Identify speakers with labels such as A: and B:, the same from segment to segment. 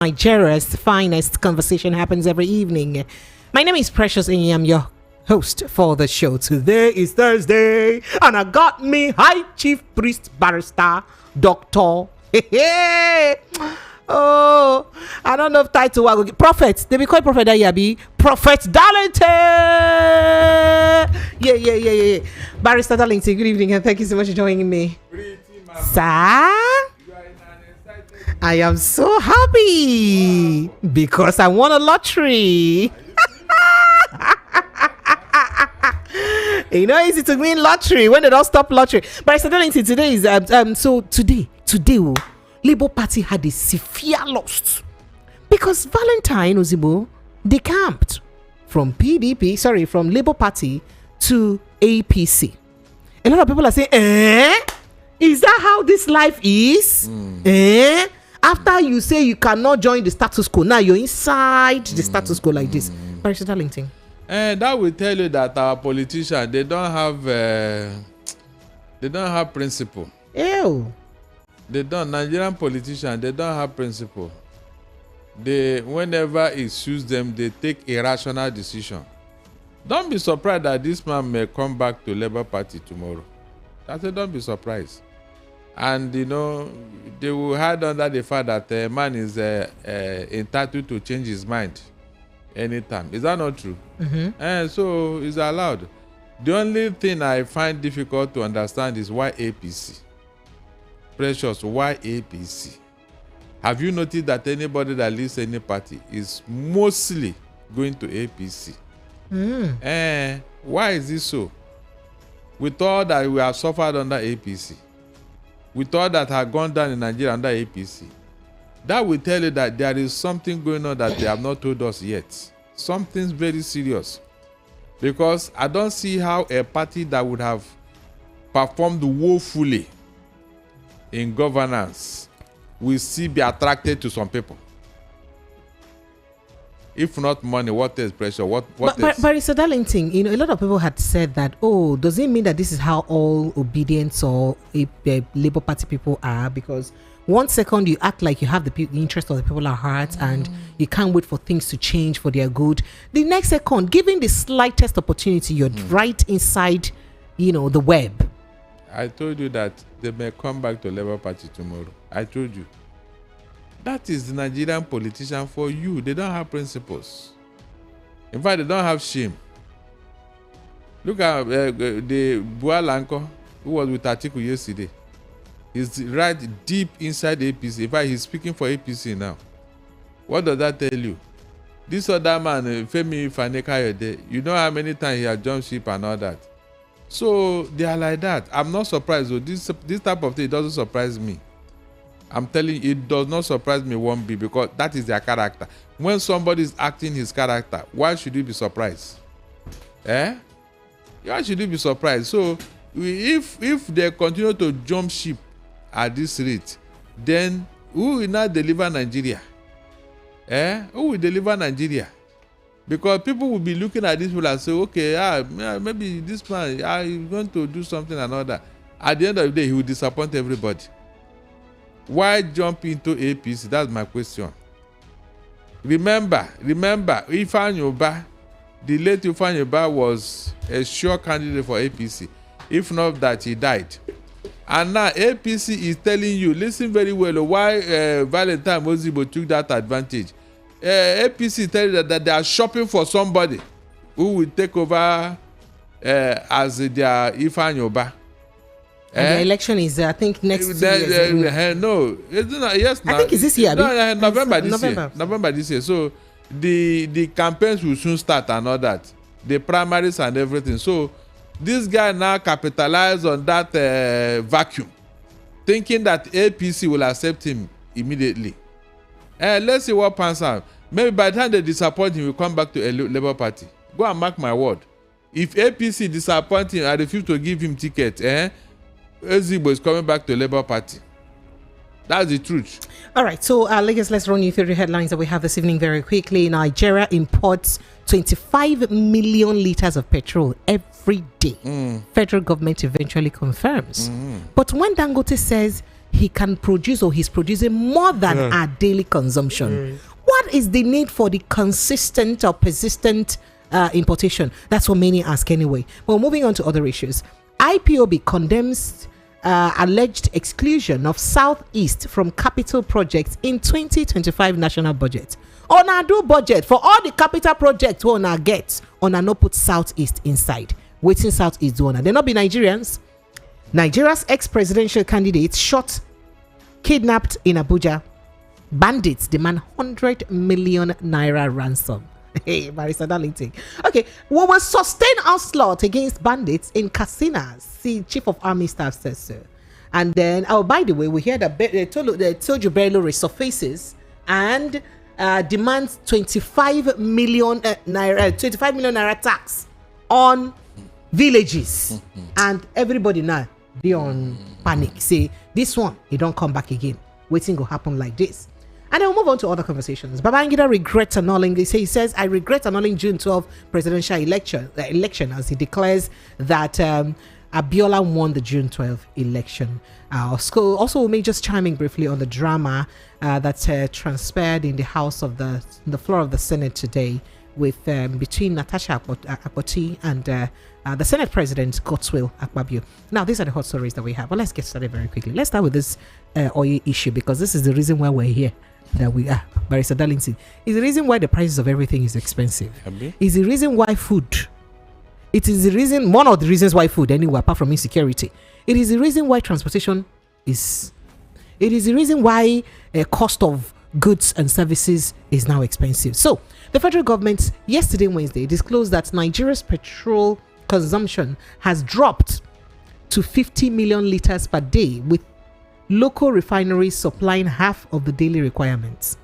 A: Nigeria's finest conversation happens every evening. My name is Precious and I'm your host for the show. Today is Thursday and I got me High Chief Priest Barrister Doctor. Oh, I don't know if title I will get. Prophet. They be called Prophet Yabi. Prophet Darlington. Yeah. Barrister Darlington, good evening and thank you so much for joining me. Sir? I am so happy because I won a lottery. You know, easy to win lottery when they don't stop lottery. But I said today is today, Labour Party had a severe loss because Valentine Ozibo decamped from Labour Party to APC. A lot of people are saying, is that how this life is? After you say you cannot join the status quo, now you're inside the status quo like this. Barrister Darlington.
B: That will tell you that our politicians, they don't have principle.
A: Ew.
B: Nigerian politicians, they don't have principle. Whenever it suits them, they take a rational decision. Don't be surprised that this man may come back to Labour Party tomorrow. That's it, don't be surprised. And you know, they will hide under the fact that a man is entitled to change his mind anytime. Is that not true? And so it's allowed. The only thing I find difficult to understand is why APC. Precious, why APC? Have you noticed that anybody that leaves any party is mostly going to APC? Why is this so? With all that we have suffered under APC, with all that have gone down in Nigeria under APC, that will tell you that there is something going on that they have not told us yet. Something very serious. Because I don't see how a party that would have performed woefully in governance will still be attracted to some people. If not money, what is pressure? What is?
A: But it's a Darlington. You know, a lot of people had said that, does it mean that this is how all obedience or Labour Party people are? Because one second you act like you have the interest of the people at heart and you can't wait for things to change for their good. The next second, given the slightest opportunity, you're right inside, the web.
B: I told you that they may come back to Labour Party tomorrow. I told you. That is the Nigerian politician for you. They don't have principles. In fact, they don't have shame. Look at the Bualanko, who was with Atiku yesterday. He's right deep inside APC. In fact, he's speaking for APC now. What does that tell you? This other man, Femi Fanekayode, you know how many times he has jumped ship and all that. So they are like that. I'm not surprised though. This type of thing doesn't surprise me. I'm telling you, it does not surprise me one bit because that is their character. When somebody is acting his character, why should you be surprised? Why should you be surprised? So if they continue to jump ship at this rate, then who will not deliver Nigeria? Who will deliver Nigeria? Because people will be looking at this people and say, okay, maybe this man is going to do something and all that. At the end of the day, he will disappoint everybody. Why jump into APC? That's my question. Remember, Ifeanyi, the late Ifeanyi was a sure candidate for APC. If not that, he died. And now APC is telling you, listen very well, why Valentine Ozibo took that advantage. APC tells you that they are shopping for somebody who will take over as their Ifeanyi.
A: And the election is, I think, next year.
B: No, it's not. Yes,
A: I think it's this year.
B: No, November this year. So the campaigns will soon start and all that. The primaries and everything. So this guy now capitalized on that vacuum, thinking that APC will accept him immediately. Let's see what pans out. Maybe by the time they disappoint him, he will come back to a Labour Party. Go and mark my word. If APC disappoint him, I refuse to give him ticket. Ozibo is coming back to Labour Party. That's the truth.
A: All right, so let's run you through the headlines that we have this evening very quickly. Nigeria imports 25 million liters of petrol every day. Federal government eventually confirms. But when Dangote says he can produce or he's producing more than our daily consumption. What is the need for the consistent or persistent importation? That's what many ask anyway. Well, moving on to other issues. IPOB condemns alleged exclusion of Southeast from capital projects in 2025 national budget. On our do budget for all the capital projects we on our get, on our no put Southeast inside. Waiting Southeast zone. They not be Nigerians. Nigeria's ex-presidential candidate shot, kidnapped in Abuja. Bandits demand 100 million naira ransom. Hey, Barrister Darlington. Okay, we will sustain onslaught against bandits in Katsina. See, Chief of Army Staff says so. And then, oh, by the way, we hear that they told you Bello resurfaces and demands 25 million naira tax on villages. And everybody now be on panic. Say, this one, it don't come back again. Waiting will happen like this. And then we'll move on to other conversations. Babangida regrets annulling. He says, I regret annulling June 12 presidential election as he declares that Abiola won the June 12 election. Also, we may just chiming briefly on the drama that transpired in the House of the floor of the Senate today with between Natasha Akpoti and the Senate President Godswill Akpabio. Now, these are the hot stories that we have. But let's get started very quickly. Let's start with this oil issue because this is the reason why we're here. That we are Barrister Darlington is the reason why the prices of everything is expensive. Is the reason why food. It is the reason, one of the reasons why food anyway, apart from insecurity. It is the reason why transportation is. It is the reason why cost of goods and services is now expensive. So the federal government yesterday Wednesday disclosed that Nigeria's petrol consumption has dropped to 50 million liters per day, with local refineries supplying half of the daily requirements.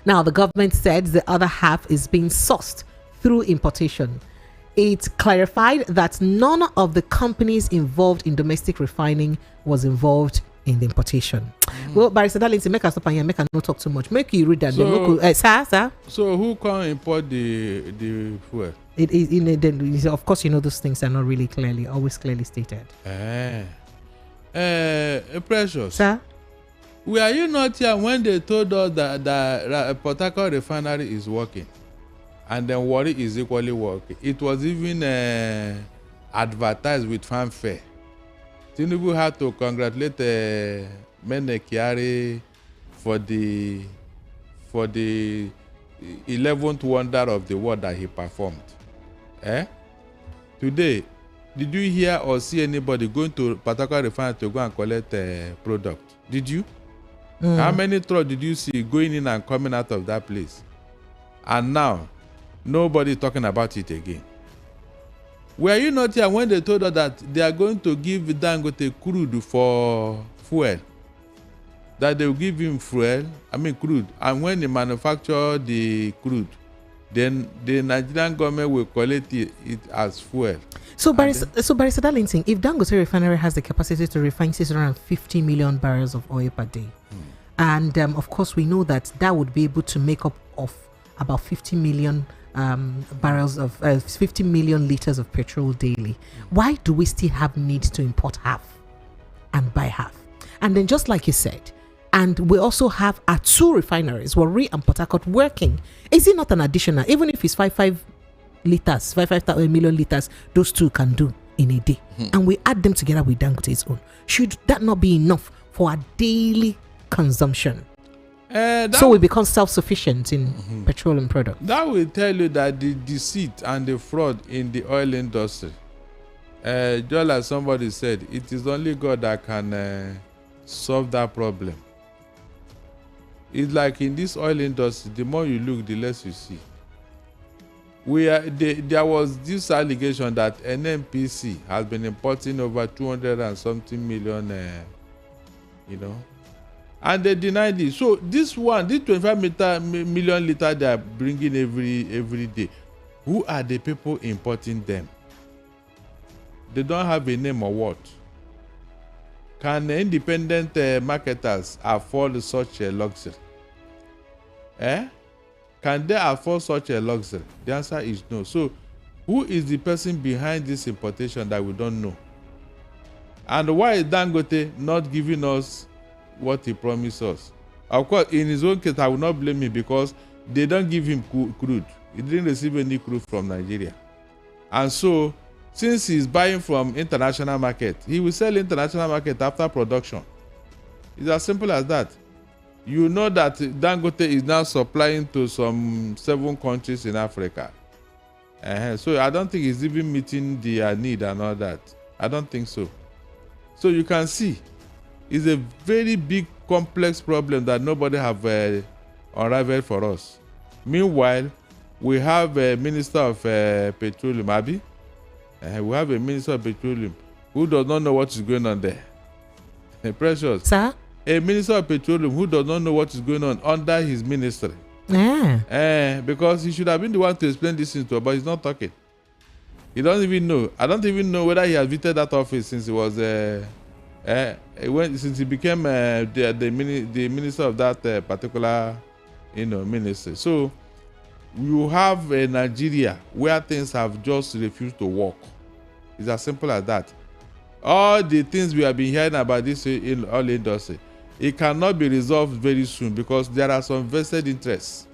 A: Now, the government said the other half is being sourced through importation. It clarified that none of the companies involved in domestic refining was involved in the importation. Well, Barrister Darlington, make us stop and make us not talk too much. Make you read that. Sir.
B: So who can import the fuel?
A: It is of course, you know, those things are not really always clearly stated.
B: Precious.
A: Sir?
B: Were you not here when they told us that Port Harcourt refinery is working and then Warri is equally working? It was even advertised with fanfare. Tinubu had to congratulate Mene Kyari for the 11th wonder of the world that he performed. Today, did you hear or see anybody going to Port Harcourt refinery to go and collect product? Did you? How many trucks did you see going in and coming out of that place? And now, nobody talking about it again. Were you not here when they told us that they are going to give Dangote crude for fuel? That they will give him crude, and when they manufacture the crude, then the Nigerian government will collect it as fuel. So
A: Barrister Darlington, if Dangote refinery has the capacity to refine 650 million barrels of oil per day, and of course we know that would be able to make up of about 50 million barrels of 50 million liters of petrol daily, why do we still have need to import half and buy half? And then just like you said, and we also have our two refineries, Warri and Port Harcourt, working. Is it not an additional, even if it's 5 million liters, those two can do in a day, and we add them together with Dangote's own? Should that not be enough for our daily consumption? So we become self-sufficient in petroleum products.
B: That will tell you that the deceit and the fraud in the oil industry, just like somebody said, it is only God that can solve that problem. It's like in this oil industry, the more you look, the less you see. There was this allegation that NNPC has been importing over 200 and something million, and they denied it. So this 25 million liter they are bringing every day, who are the people importing them? They don't have a name or what? Can independent marketers afford such a luxury? Can they afford such a luxury? The answer is no. So who is the person behind this importation that we don't know? And why is Dangote not giving us what he promised us? Of course, in his own case, I will not blame him because they don't give him crude. He didn't receive any crude from Nigeria. And so, since he's buying from international market, he will sell international market after production. It's as simple as that. You know that Dangote is now supplying to some 7 countries in Africa. So I don't think he's even meeting their need and all that. I don't think so. So you can see, it's a very big, complex problem that nobody have unraveled for us. Meanwhile, we have a Minister of Petroleum, Abi. We have a Minister of Petroleum who does not know what is going on there. Precious.
A: Sir?
B: A Minister of Petroleum who does not know what is going on under his ministry. Because he should have been the one to explain this thing to us, but he's not talking. He doesn't even know. I don't even know whether he has visited that office since he was since he became the minister of that particular ministry. So you have a Nigeria where things have just refused to work. It's as simple as that. All the things we have been hearing about this in oil industry, it cannot be resolved very soon because there are some vested interests.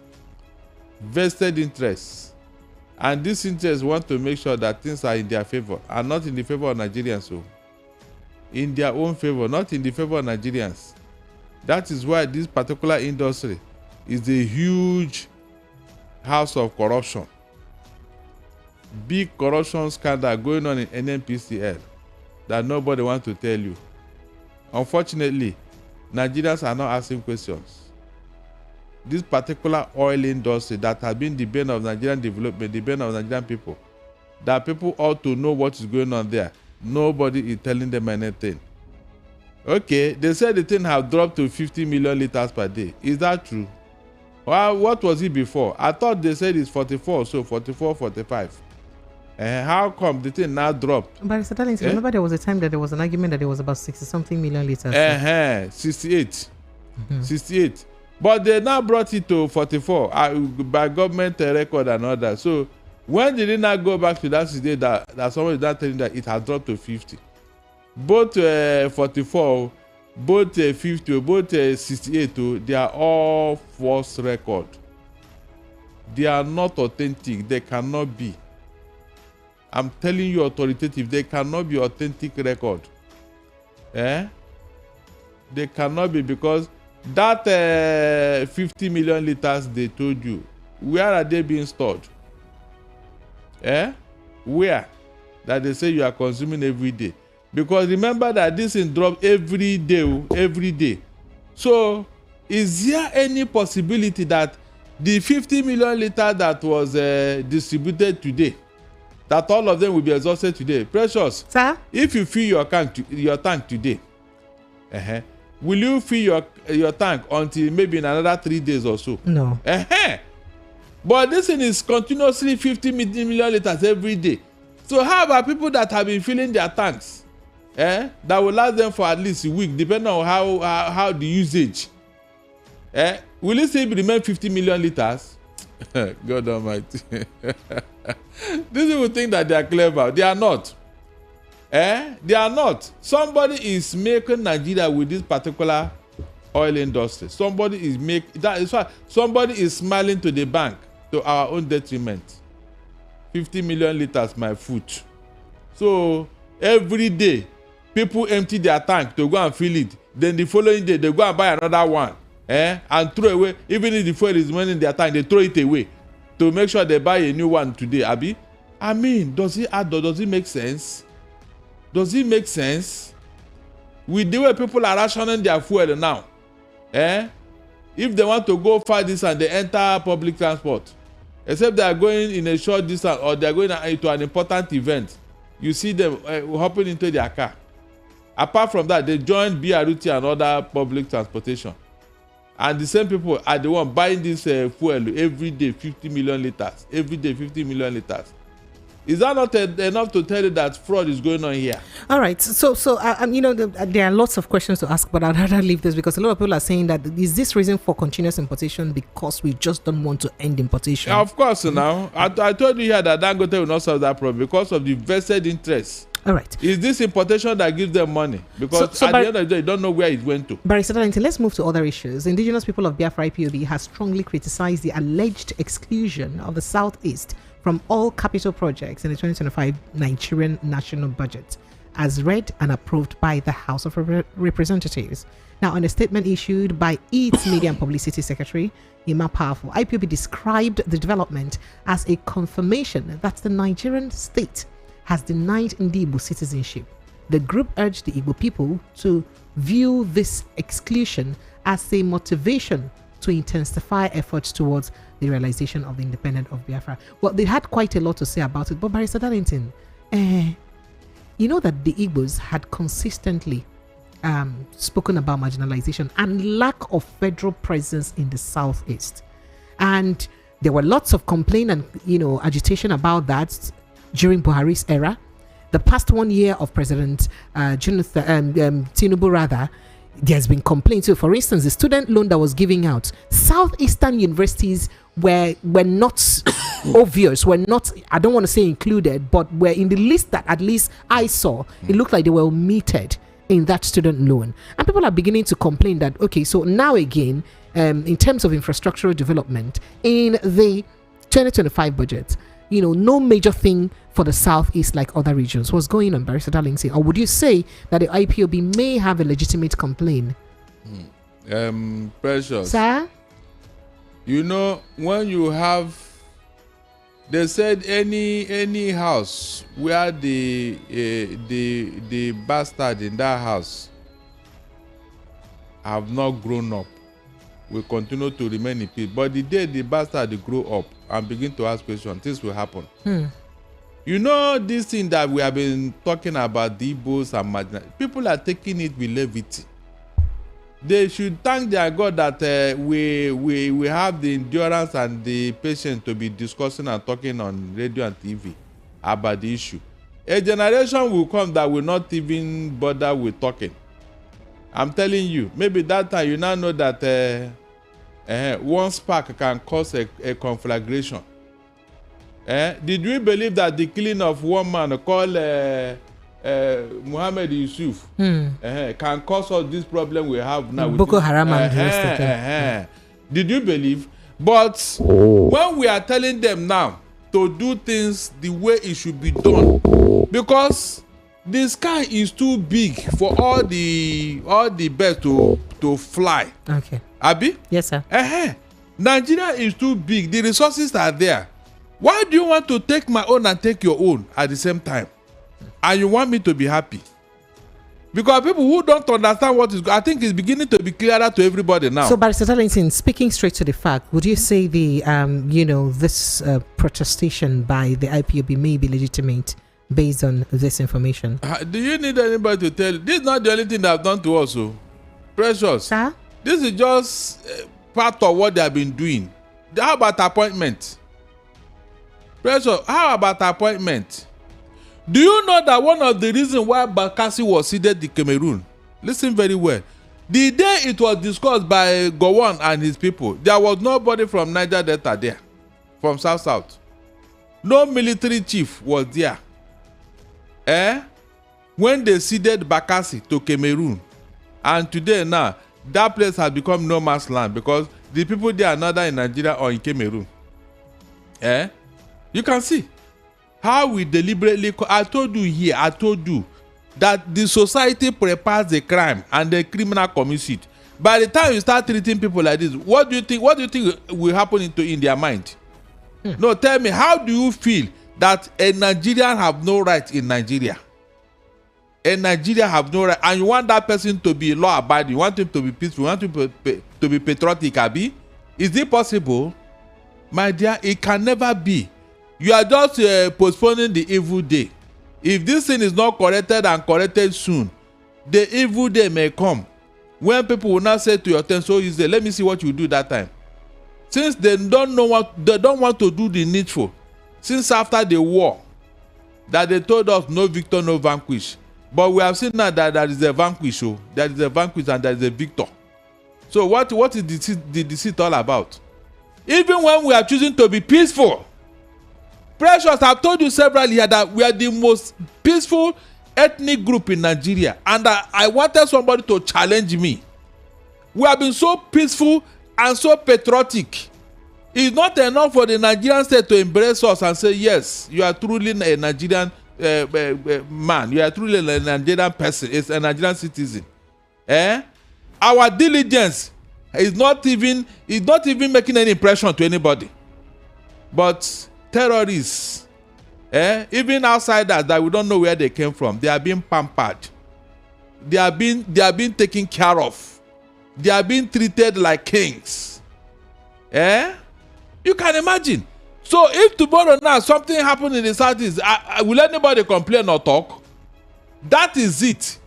B: And these interests want to make sure that things are in their favor and not in the favor of Nigerians. So, in their own favor, not in the favor of Nigerians. That is why this particular industry is a huge house of corruption. Big corruption scandal going on in NNPCL that nobody wants to tell you. Unfortunately, Nigerians are not asking questions. This particular oil industry that has been the bane of Nigerian development, the bane of Nigerian people, that people ought to know what is going on there. Nobody is telling them anything. Okay, they said the thing have dropped to 50 million liters per day. Is that true? Well, what was it before? I thought they said it's 44, so 44, 45. How come the thing now dropped?
A: But Mr. Darlington, remember there was a time that there was an argument that it was about 60-something million liters.
B: 68. 68. But they now brought it to 44 by government record and all that. So when did it not go back to that 68 that someone is not telling that it has dropped to 50? Both 44, both 50, both 68, they are all false record. They are not authentic. They cannot be. I'm telling you authoritative. They cannot be authentic record. They cannot be because that 50 million liters they told you, where are they being stored? Where? That they say you are consuming every day. Because remember that this is dropped every day. So is there any possibility that the 50 million liters that was distributed today, that all of them will be exhausted today? Precious,
A: sir,
B: if you fill your tank today, will you fill your tank until maybe in another 3 days or so?
A: No.
B: But this thing is continuously 50 million liters every day. So how about people that have been filling their tanks? That will last them for at least a week, depending on how the usage. Will it still remain 50 million liters? God Almighty. These people think that they are clever. They are not. They are not. Somebody is making Nigeria with this particular oil industry. Somebody is that is why somebody is smiling to the bank to our own detriment. 50 million liters, my foot. So every day, people empty their tank to go and fill it. Then the following day, they go and buy another one. And throw away. Even if the fuel is running in their tank, they throw it away to make sure they buy a new one today. Abi, I mean, does it add? Does it make sense? Does it make sense? With the way people are rationing their fuel now, if they want to go far distance, they enter public transport. Except they are going in a short distance or they are going to an important event, you see them hopping into their car. Apart from that, they join BRT and other public transportation. And the same people are the one buying this fuel every day, 50 million liters. Every day, 50 million liters. Is that not enough to tell you that fraud is going on here?
A: All right. So there are lots of questions to ask, but I'd rather leave this because a lot of people are saying that is this reason for continuous importation because we just don't want to end importation?
B: Yeah, of course, now. I told you here that Dangote will not solve that problem because of the vested interests
A: All right.
B: Is this importation that gives them money? Because at the end of the day, you don't know where it went to.
A: Barrister Darlington, let's move to other issues. Indigenous people of Biafra IPOB has strongly criticized the alleged exclusion of the Southeast from all capital projects in the 2025 Nigerian national budget, as read and approved by the House of Representatives. Now, in a statement issued by its Media and Publicity Secretary, Ima Powerful, IPOB described the development as a confirmation that the Nigerian state has denied Igbo citizenship. The group urged the Igbo people to view this exclusion as a motivation to intensify efforts towards the realization of the independence of Biafra. Well, they had quite a lot to say about it, but Barrister Darlington, you know that the Igbos had consistently spoken about marginalization and lack of federal presence in the Southeast. And there were lots of complaint and, agitation about that during Buhari's era. The past 1 year of President Tinubu, rather, there's been complaints. So, for instance, the student loan that was giving out, Southeastern universities were not obvious, were not, I don't want to say included, but were in the list that at least I saw. It looked like they were omitted in that student loan. And people are beginning to complain that, okay, so now again, in terms of infrastructural development, in the 2025 budget, no major thing for the Southeast like other regions. What's going on, Barrister Darlington? Or would you say that the IPOB may have a legitimate complaint?
B: Precious.
A: Sir?
B: When you have, they said any house where the bastard in that house have not grown up will continue to remain in peace. But the day the bastard grow up and begin to ask questions, this will happen. This thing that we have been talking about, the Igbos and marginal, people are taking it with levity. They should thank their God that we have the endurance and the patience to be discussing and talking on radio and TV about the issue. A generation will come that will not even bother with talking. I'm telling you, maybe that time you now know that one spark can cause a conflagration. Did we believe that the killing of one man called Muhammad Yusuf can cause all this problem we have now?
A: Boko Haram and the rest of them.
B: Did you believe? But when we are telling them now to do things the way it should be done, because the sky is too big for all the birds to fly.
A: Okay.
B: Abi?
A: Yes, sir.
B: Nigeria is too big. The resources are there. Why do you want to take my own and take your own at the same time? And you want me to be happy? Because people who don't understand what is, I think it's beginning to be clearer to everybody now.
A: So, Barrister Darlington, speaking straight to the fact, would you say the this protestation by the IPOB may be legitimate based on this information?
B: Do you need anybody to tell you? This is not the only thing they have done to us, so Precious.
A: Sir?
B: This is just part of what they have been doing. How about appointment? Precious, how about appointment? Do you know that one of the reasons why Bakassi was seated in Cameroon? Listen very well. The day it was discussed by Gowon and his people, there was nobody from Niger Delta there, from South. No military chief was there. When they ceded Bakassi to Cameroon, and today now, that place has become no man's land because the people there are neither in Nigeria or in Cameroon. You can see how we deliberately, I told you that the society prepares the crime and the criminal commits it. By the time you start treating people like this, what do you think will happen in their mind? No, tell me, how do you feel that a Nigerian have no right in Nigeria? A Nigerian have no right, and you want that person to be law abiding, you want him to be peaceful, you want him to be patriotic, Abi? Is it possible? My dear, it can never be. You are just postponing the evil day. If this thing is not corrected and corrected soon, the evil day may come when people will not say to your turn, so easy, let me see what you do that time. Since they don't want to do the needful, since after the war that they told us no victor, no vanquish. But we have seen now that there is a vanquish, there is a vanquish and there is a victor. So what is the deceit all about? Even when we are choosing to be peaceful, Precious, I've told you several here that we are the most peaceful ethnic group in Nigeria, and I wanted somebody to challenge me. We have been so peaceful and so patriotic. It's not enough for the Nigerian state to embrace us and say, yes, you are truly a Nigerian man. You are truly a Nigerian person. It's a Nigerian citizen. Our diligence is not even making any impression to anybody. But terrorists, even outsiders that we don't know where they came from, they are being pampered. They are being taken care of. They are being treated like kings. You can imagine. So if tomorrow now something happened in the Southeast, will anybody complain or talk? That is it.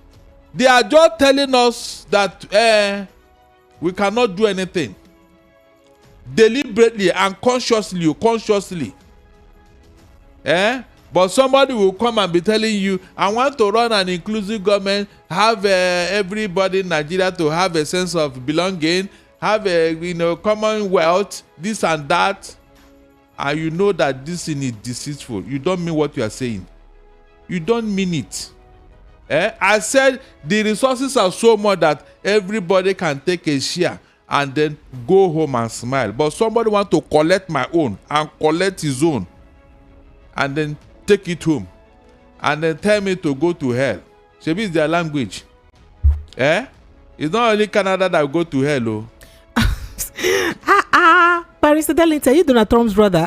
B: They are just telling us that we cannot do anything. Deliberately and consciously. But somebody will come and be telling you, I want to run an inclusive government, have everybody in Nigeria to have a sense of belonging, have a commonwealth, this and that, and you know that this thing is deceitful. You don't mean what you are saying. You don't mean it. I said the resources are so much that everybody can take a share and then go home and smile. But somebody want to collect my own and collect his own and then take it home and then tell me to go to hell. Shebi is their language. It's not only Canada that will go to hell, oh.
A: Barrister Darlington, you Donald Trump's brother.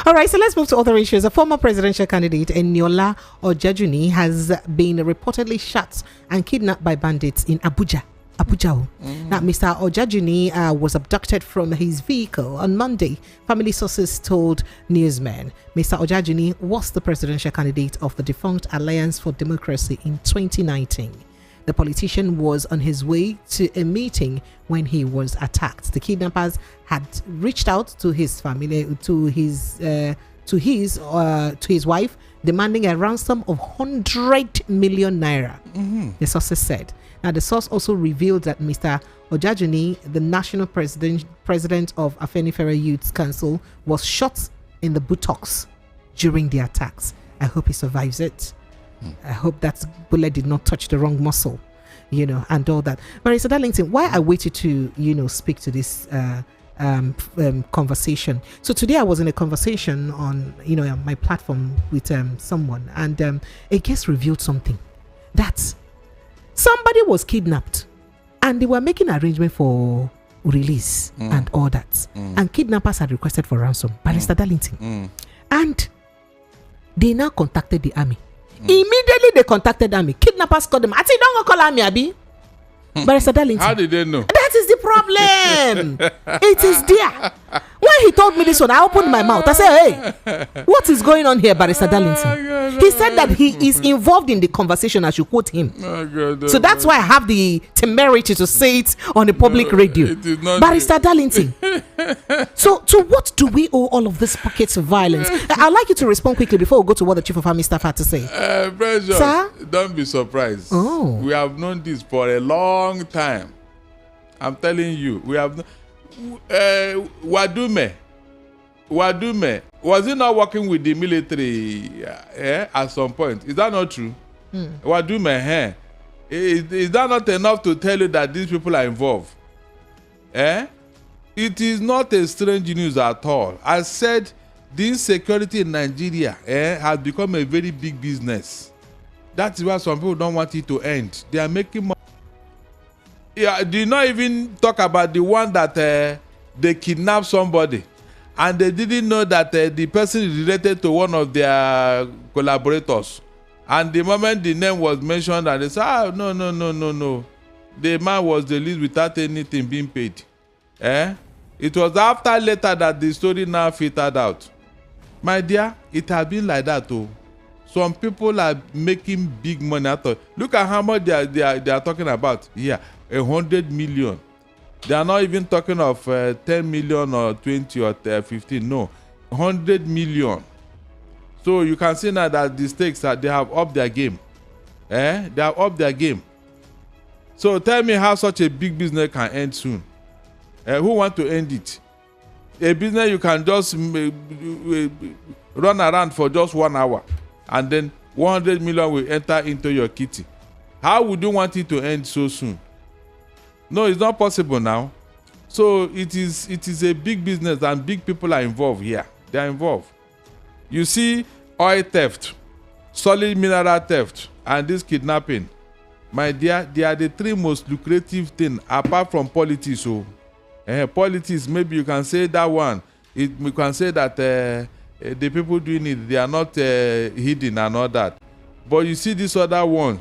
A: All right, so let's move to other issues. A former presidential candidate, Eniola Ojajuni, has been reportedly shot and kidnapped by bandits in Abuja. Now, Mr. Ojajuni was abducted from his vehicle on Monday. Family sources told newsmen. Mr. Ojajuni was the presidential candidate of the defunct Alliance for Democracy in 2019. The politician was on his way to a meeting when he was attacked. The kidnappers had reached out to his family, to his wife, demanding a ransom of 100 million naira. The sources said. Now, the source also revealed that Mr. Ojajuni, the national president of Afenifere Youth Council, was shot in the buttocks during the attacks. I hope he survives it. I hope that bullet did not touch the wrong muscle, and all that. But Mr. Darlington, why I waited to, speak to this conversation. So today I was in a conversation on, my platform with someone, and a guest revealed something that somebody was kidnapped, and they were making arrangement for release and all that, and kidnappers had requested for ransom. Barrister Darlington, and they now contacted the army. Immediately they contacted army. Kidnappers called them. I said, don't go call army, Abi. Barrister Darlington.
B: How did they know?
A: That is the problem. It is there. When he told me this one, I opened my mouth. I said, hey, what is going on here, Barrister Darlington? He said that he is involved in the conversation. I should quote him. So that's why I have the temerity to say it on the public radio. Barrister Darlington. So to what do we owe all of this pockets of violence? I'd like you to respond quickly before we go to what the Chief of Army Staff had to say.
B: Sir? Don't be surprised.
A: Oh.
B: We have known this for a long time. I'm telling you, we have Wadume, was he not working with the military at some point? Is that not true? Wadume, is that not enough to tell you that these people are involved? It is not a strange news at all. I said the insecurity in Nigeria has become a very big business. That's why some people don't want it to end. They are making money. Yeah, do you not even talk about the one that they kidnapped somebody and they didn't know that the person is related to one of their collaborators, and the moment the name was mentioned and they said, no, the man was released without anything being paid. It was after later that the story now filtered out. My dear, it has been like that too. Some people are making big money out of it. Look at how much they are talking about here. 100 million. They are not even talking of 10 million or 20 or 15. No, 100 million. So you can see now that the stakes they have upped their game. They have upped their game. So tell me how such a big business can end soon. Who want to end it? A business you can just run around for just 1 hour, and then 100 million will enter into your kitty. How would you want it to end so soon? No, it's not possible now. So it is a big business and big people are involved here. They are involved. You see, oil theft, solid mineral theft, and this kidnapping. My dear, they are the three most lucrative things apart from politics. So, politics, maybe you can say that one. We can say that the people doing it, they are not hidden and all that. But you see this other one,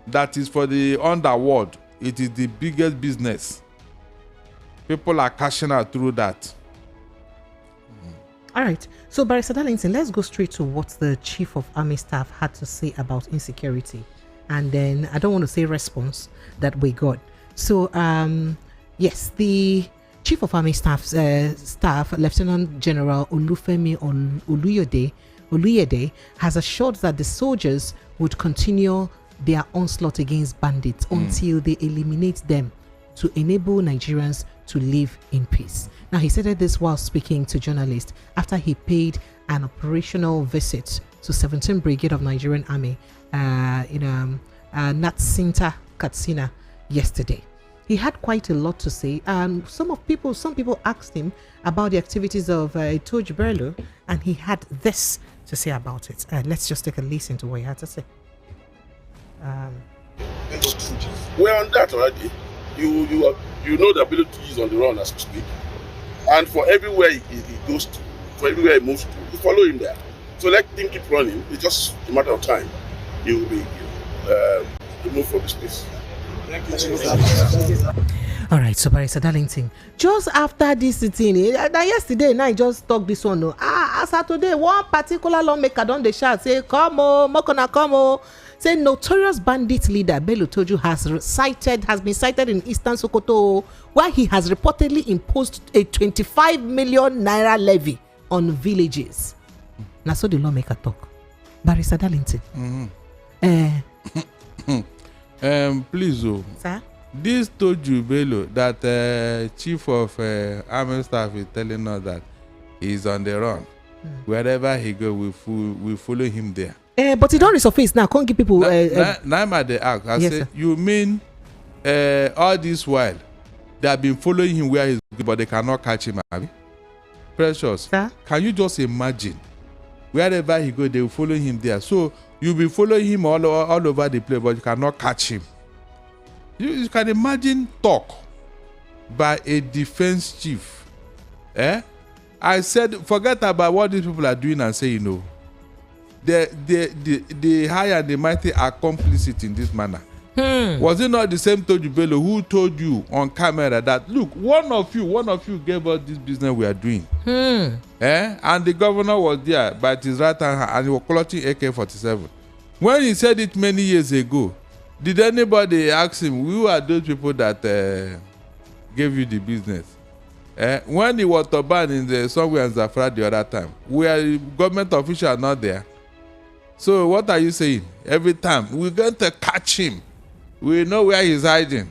B: that is for the underworld. It is the biggest business. People are cashing out through that.
A: All right. So, Barrister Darlington, let's go straight to what the Chief of Army Staff had to say about insecurity. And then I don't want to say response that we got. So, yes, the Chief of Army Staff, Lieutenant General Olufemi Oluyede, has assured that the soldiers would continue their onslaught against bandits until they eliminate them to enable Nigerians to live in peace. Now, he said this while speaking to journalists after he paid an operational visit to 17th Brigade of Nigerian Army in Natsinta, Katsina yesterday. He had quite a lot to say, and some people asked him about the activities of Turji Bello, and he had this to say about it. Let's just take a listen to what he had to say.
C: We're on that already. You know the ability is on the run as we speak, and for everywhere he goes to, for everywhere he moves to, you follow him there. So let him keep running. It's just a matter of time. He will be removed from this place.
A: All right, so Barrister Darlington, just after this sitting, yesterday night just talk this one. As of today, one particular lawmaker don dey shout say, "Come on, Mokona, come on." Say notorious bandit leader Bello has been cited in Eastern Sokoto, where he has reportedly imposed a 25 million naira levy on villages. Now, so the lawmaker talk. Barrister Darlington.
B: Please,
A: sir?
B: This Turji Bello, that Chief of Army Staff is telling us that he's on the run. Wherever he go, we follow him there.
A: But he don't resurface now. Can't give people.
B: Now I'm at the act. I say, you mean all this while they have been following him where he's going, but they cannot catch him, Abi? Precious.
A: Sir?
B: Can you just imagine? Wherever he go, they will follow him there. So you'll be following him all over the place, but you cannot catch him. You can imagine talk by a defense chief. I said, forget about what these people are doing and say, the high and the mighty are complicit in this manner. Was it not the same Turji Bello who told you on camera that, look, one of you gave us this business we are doing? And the governor was there by his right hand and he was clutching AK-47. When he said it many years ago, did anybody ask him, who are those people that gave you the business? When he was Toban in somewhere in Zafra the other time, were government officials not there? So what are you saying? Every time we're going to catch him, we know where he's hiding.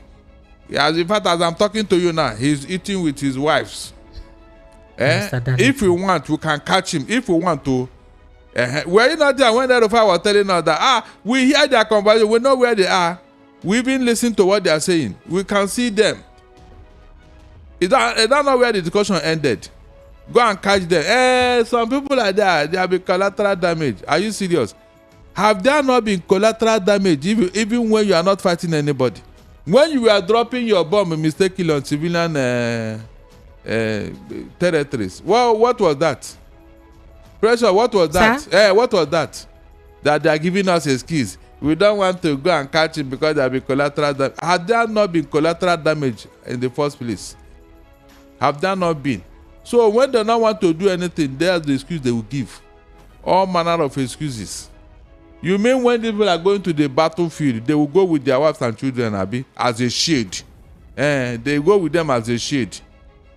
B: In fact, as I'm talking to you now, he's eating with his wives. If we want, we can catch him. If we want to, were you not there when that officer was telling us that we hear their conversation, we know where they are. We've been listening to what they are saying. We can see them. Is that not where the discussion ended? Go and catch them. Some people like that, they have been collateral damage. Are you serious? Have there not been collateral damage even when you are not fighting anybody? When you were dropping your bomb mistakenly on civilian territories, well, what was that? Pressure, what was that? What was that? That they are giving us excuse. We don't want to go and catch him because there have been collateral damage. Had there not been collateral damage in the first place? Have there not been? So when they don't want to do anything, there's the excuse they will give. All manner of excuses. You mean when people are going to the battlefield, they will go with their wives and children, Abi, as a shield? They go with them as a shield.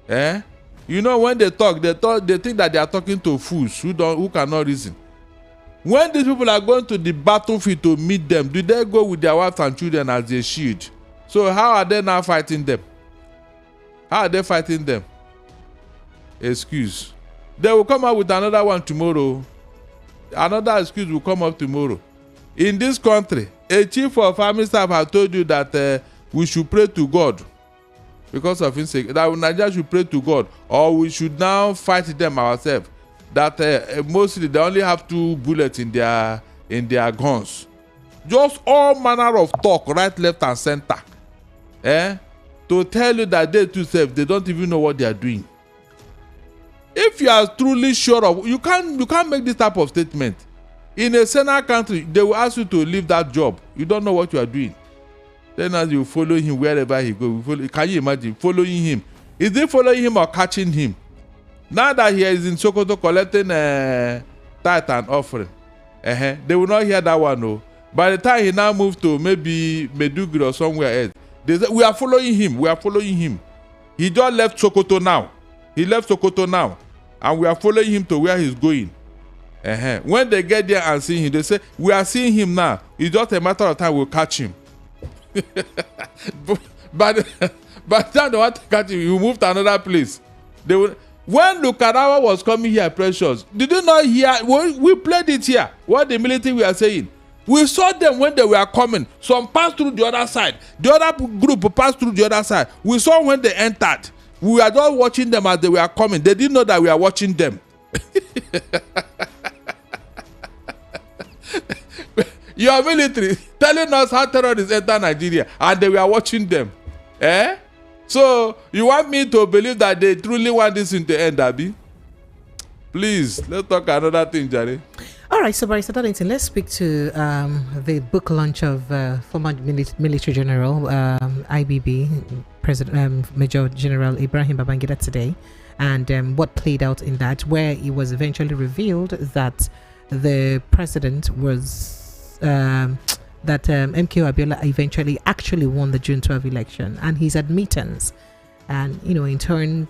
B: You know, when they talk, they think that they are talking to fools who cannot reason. When these people are going to the battlefield to meet them, do they go with their wives and children as a shield? So how are they now fighting them? How are they fighting them? Excuse. They will come out with another one tomorrow. Another excuse will come up tomorrow. in this country, a chief of army staff has told you that we should pray to God because of insecurity. That Nigeria should pray to God, or we should now fight them ourselves. That mostly they only have 2 bullets in their guns. Just all manner of talk, right, left, and center. To tell you that they too safe, they don't even know what they are doing. If you are truly sure of, you can't make this type of statement. In a Senate country, they will ask you to leave that job. You don't know what you are doing. Then as you follow him wherever he goes, can you imagine following him? Is they following him or catching him? Now that he is in Sokoto collecting tithe and offering, they will not hear that one. No. By the time he now moves to maybe Meduguri or somewhere else, they say, we are following him. We are following him. He just left Sokoto now. He left Sokoto now. And we are following him to where he's going. When they get there and see him, they say, we are seeing him now. It's just a matter of time we'll catch him. But by the time they want to catch him, you move to another place. When Lukarawa was coming here, Precious, did you not hear? We played it here. What the military were saying. We saw them when they were coming. Some passed through the other side. The other group passed through the other side. We saw when they entered. We were just watching them as they were coming. They didn't know that we are watching them. Your military telling us how terrorists enter Nigeria and they were watching them. So you want me to believe that they truly want this in the end, Abi? Please, let's talk another thing, Jerry.
A: All right, so Barrister Darlington, let's speak to the book launch of former military general, IBB, President Major General Ibrahim Babangida today, and what played out in that, where it was eventually revealed that the president was, that MKO Abiola eventually actually won the June 12 election, and his admittance, and, in turn,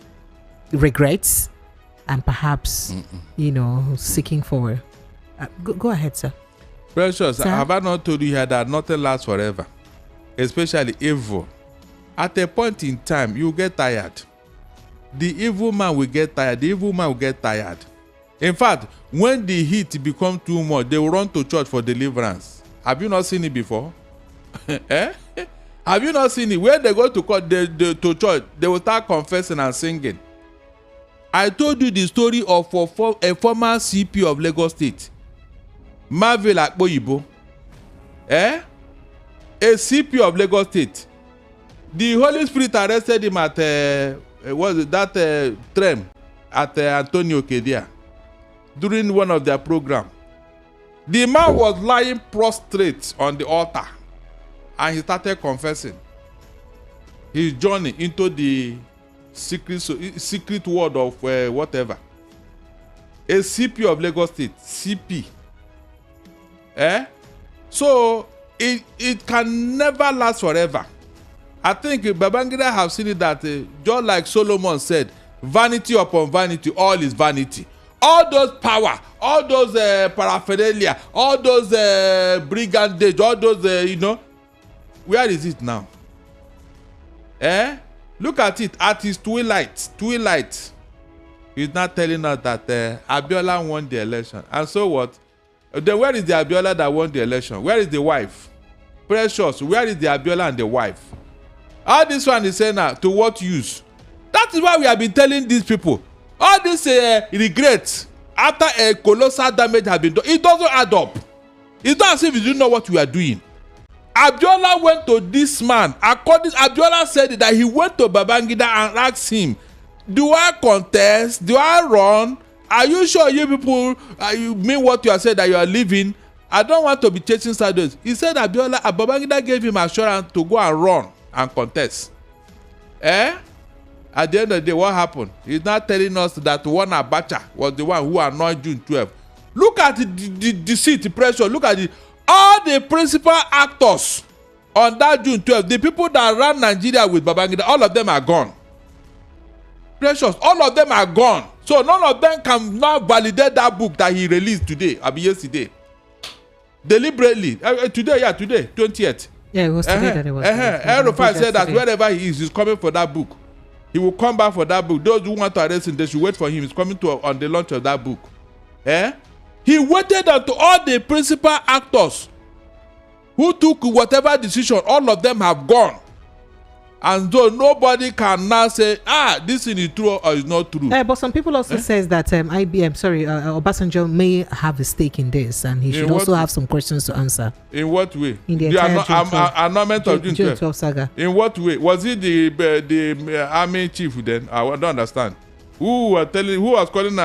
A: regrets, and perhaps, seeking for... Go ahead, sir.
B: Precious,
A: sir?
B: Have I not told you here that nothing lasts forever? Especially evil. At a point in time, you get tired. The evil man will get tired. The evil man will get tired. In fact, when the heat becomes too much, they will run to church for deliverance. Have you not seen it before? Have you not seen it? When they go to court, to church, they will start confessing and singing. I told you the story of a former CP of Lagos State. Marvel Akpoyibo. A CP of Lagos State. The Holy Spirit arrested him at tram at Antonio Kedia during one of their programs. The man was lying prostrate on the altar and he started confessing his journey into the secret world of whatever. A CP of Lagos State, CP. So it can never last forever. I think Babangida have seen it that just like Solomon said, vanity upon vanity, all is vanity. All those power, all those paraphernalia, all those brigandage, all those where is it now? Look at it at his twilight. He's not telling us that Abiola won the election. And so what? Then where is the Abiola that won the election? Where is the wife? Precious, where is the Abiola and the wife? All this one is saying now, to what use? That is why we have been telling these people. All this regrets after a colossal damage has been done, it doesn't add up. It's not as if you didn't know what we are doing. Abiola went to this man. Abiola said that he went to Babangida and asked him, do I contest? Do I run? Are you sure you people, you mean what you are saying that you are leaving? I don't want to be chasing shadows. He said Babangida gave him assurance to go and run and contest. At the end of the day, what happened? He's not telling us that one Abacha was the one who annoyed June 12. Look at the deceit, pressure. Look at it. All the principal actors on that June 12, the people that ran Nigeria with Babangida, all of them are gone. Precious, all of them are gone. So none of them can now validate that book that he released today, yesterday. Deliberately. Today, 20th.
A: Yeah, it was today that it was.
B: Erufai said that wherever he is, he's coming for that book. He will come back for that book. Those who want to arrest him, they should wait for him. He's coming on the launch of that book. He waited until all the principal actors who took whatever decision, all of them have gone. And so nobody can now say, this thing is true or is not true.
A: But some people also says that Obasanjo may have a stake in this, and he should also have some questions to answer.
B: In what way?
A: In the entire
B: annulment of June
A: 12 saga.
B: In what way? Was it the army chief then? I don't understand. Who was calling he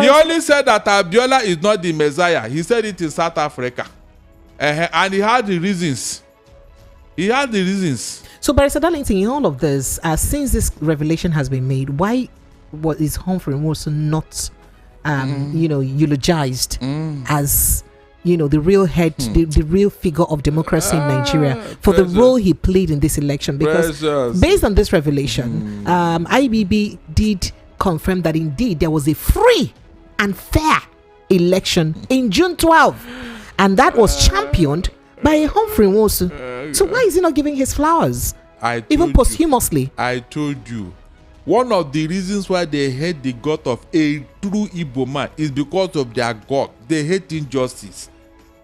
B: only said that Abiola is not the Messiah. He said it in South Africa. And he had the reasons.
A: So, Barrister Darlington, in all of this, since this revelation has been made, why is Humphrey Nwosu not, eulogized as, the real head, the real figure of democracy in Nigeria for the role he played in this election? Because based on this revelation, IBB did confirm that indeed there was a free and fair election in June 12, and that was championed by Humphrey Nwosu. So why is he not giving his flowers? Even posthumously.
B: I told you. One of the reasons why they hate the God of a true Igbo man is because of their God. They hate injustice.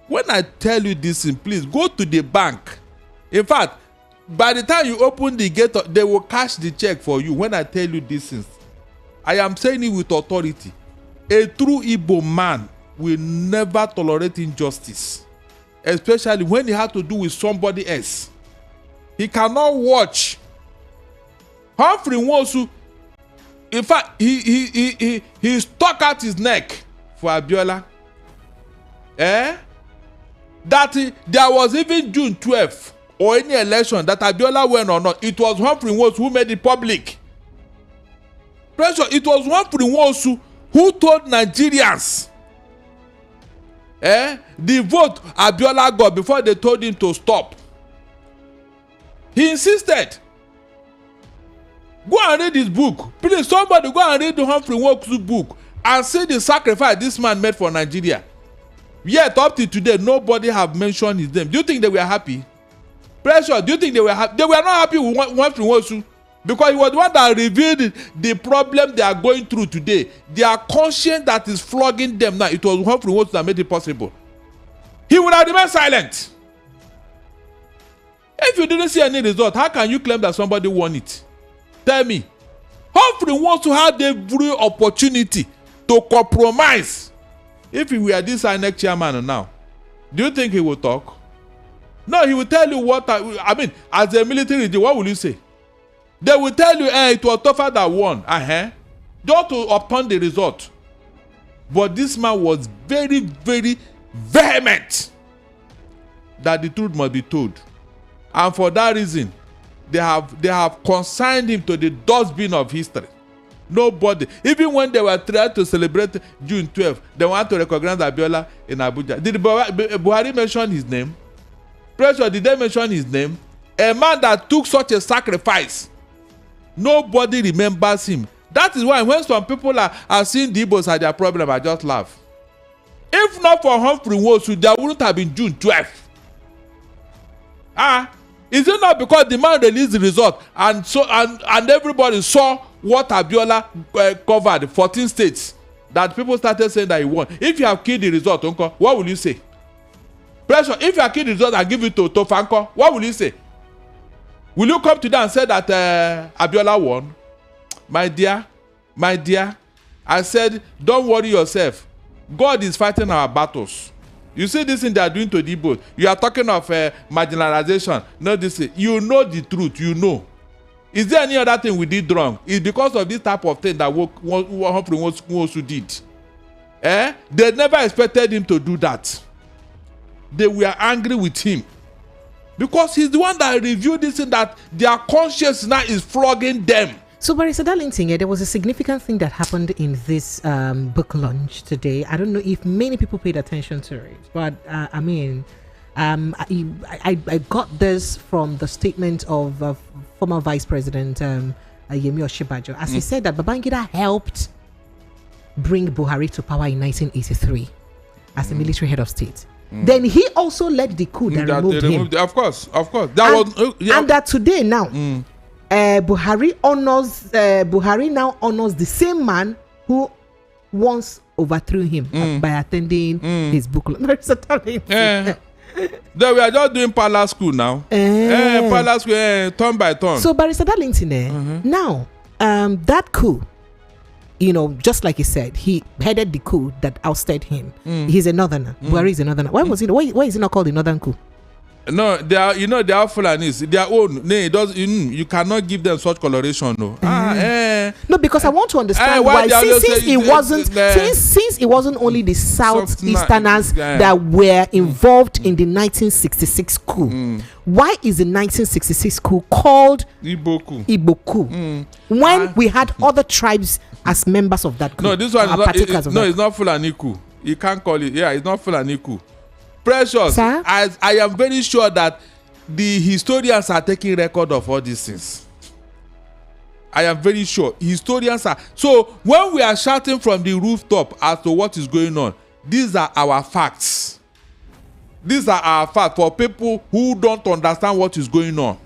B: When I tell you this, please go to the bank. In fact, by the time you open the gate, they will cash the check for you. When I tell you this, I am saying it with authority. A true Igbo man will never tolerate injustice, especially when it has to do with somebody else. He cannot watch. Humphrey Nwosu, in fact, he stuck out his neck for Abiola. That there was even June 12th or any election that Abiola went or not, it was Humphrey Nwosu who made it public. Pressure, it was Humphrey Nwosu who told Nigerians the vote Abiola got before they told him to stop. He insisted. Go and read his book. Please, somebody go and read the Humphrey Nwosu book and see the sacrifice this man made for Nigeria. Yet, up to today, nobody have mentioned his name. Do you think they were happy? Pressure, do you think they were happy? They were not happy with Humphrey Nwosu because he was the one that revealed the problem they are going through today. Their conscience that is flogging them now. It was Humphrey Nwosu that made it possible. He would have remained silent. If you didn't see any result, how can you claim that somebody won it? Tell me. Humphrey Nwosu had every opportunity to compromise. If he were this INEC chairman now, do you think he will talk? No, he will tell you what, as a military leader, what will you say? They will tell you, it was tougher that won. Just to obtain the result. But this man was very, very vehement that the truth must be told. And for that reason, they have consigned him to the dustbin of history. Nobody, even when they were trying to celebrate June 12th, they want to recognize Abiola in Abuja. Did Buhari mention his name? Pressure, did they mention his name? A man that took such a sacrifice, nobody remembers him. That is why when some people are seeing the Igbos as their problem, I just laugh. If not for Humphrey Nwosu, there wouldn't have been June 12th. Is it not because the man released the result and everybody saw what Abiola covered 14 states that people started saying that he won? If you have killed the result, Uncle, what will you say? Pressure, if you have killed the result and give it to Tofanko, what will you say? Will you come to them and say that Abiola won? My dear, I said, don't worry yourself. God is fighting our battles. You see this thing they are doing to the Igbos. You are talking of marginalization. No, this. You know the truth. You know. Is there any other thing we did wrong? It's because of this type of thing that Humphrey Nwosu did. They never expected him to do that. They were angry with him. Because he's the one that reviewed this thing that their conscience now is flogging them.
A: So, Barrister Darlington, there was a significant thing that happened in this book launch today. I don't know if many people paid attention to it, but I got this from the statement of former Vice President Yemi Osinbajo, as he said that Babangida helped bring Buhari to power in 1983 as the military head of state. Then he also led the coup that removed him.
B: Of course.
A: And that today now, Buhari now honors the same man who once overthrew him by attending his book.
B: Then we are just doing parallel school now. Parallel school, turn by turn.
A: So Barrister Darlington, now, that coup, you know, just like he said, he headed the coup that ousted him. He's a northerner. Buhari is a northerner. Why was he? Why is it not called the northern coup?
B: No, they are. You know, they are Fulanis. Their own. No, it does. You cannot give them such coloration. No.
A: No, because I want to understand why. Since it wasn't only the Southeasterners that were involved in the 1966 coup. Why is the 1966 coup called Igbo coup? When we had other tribes as members of that coup.
B: No, this one is not. It's not Fulani coup. You can't call it. Yeah, it's not Fulani coup. Precious, sir? I am very sure that the historians are taking record of all these things. I am very sure historians are. So when we are shouting from the rooftop as to what is going on, these are our facts. These are our facts for people who don't understand what is going on.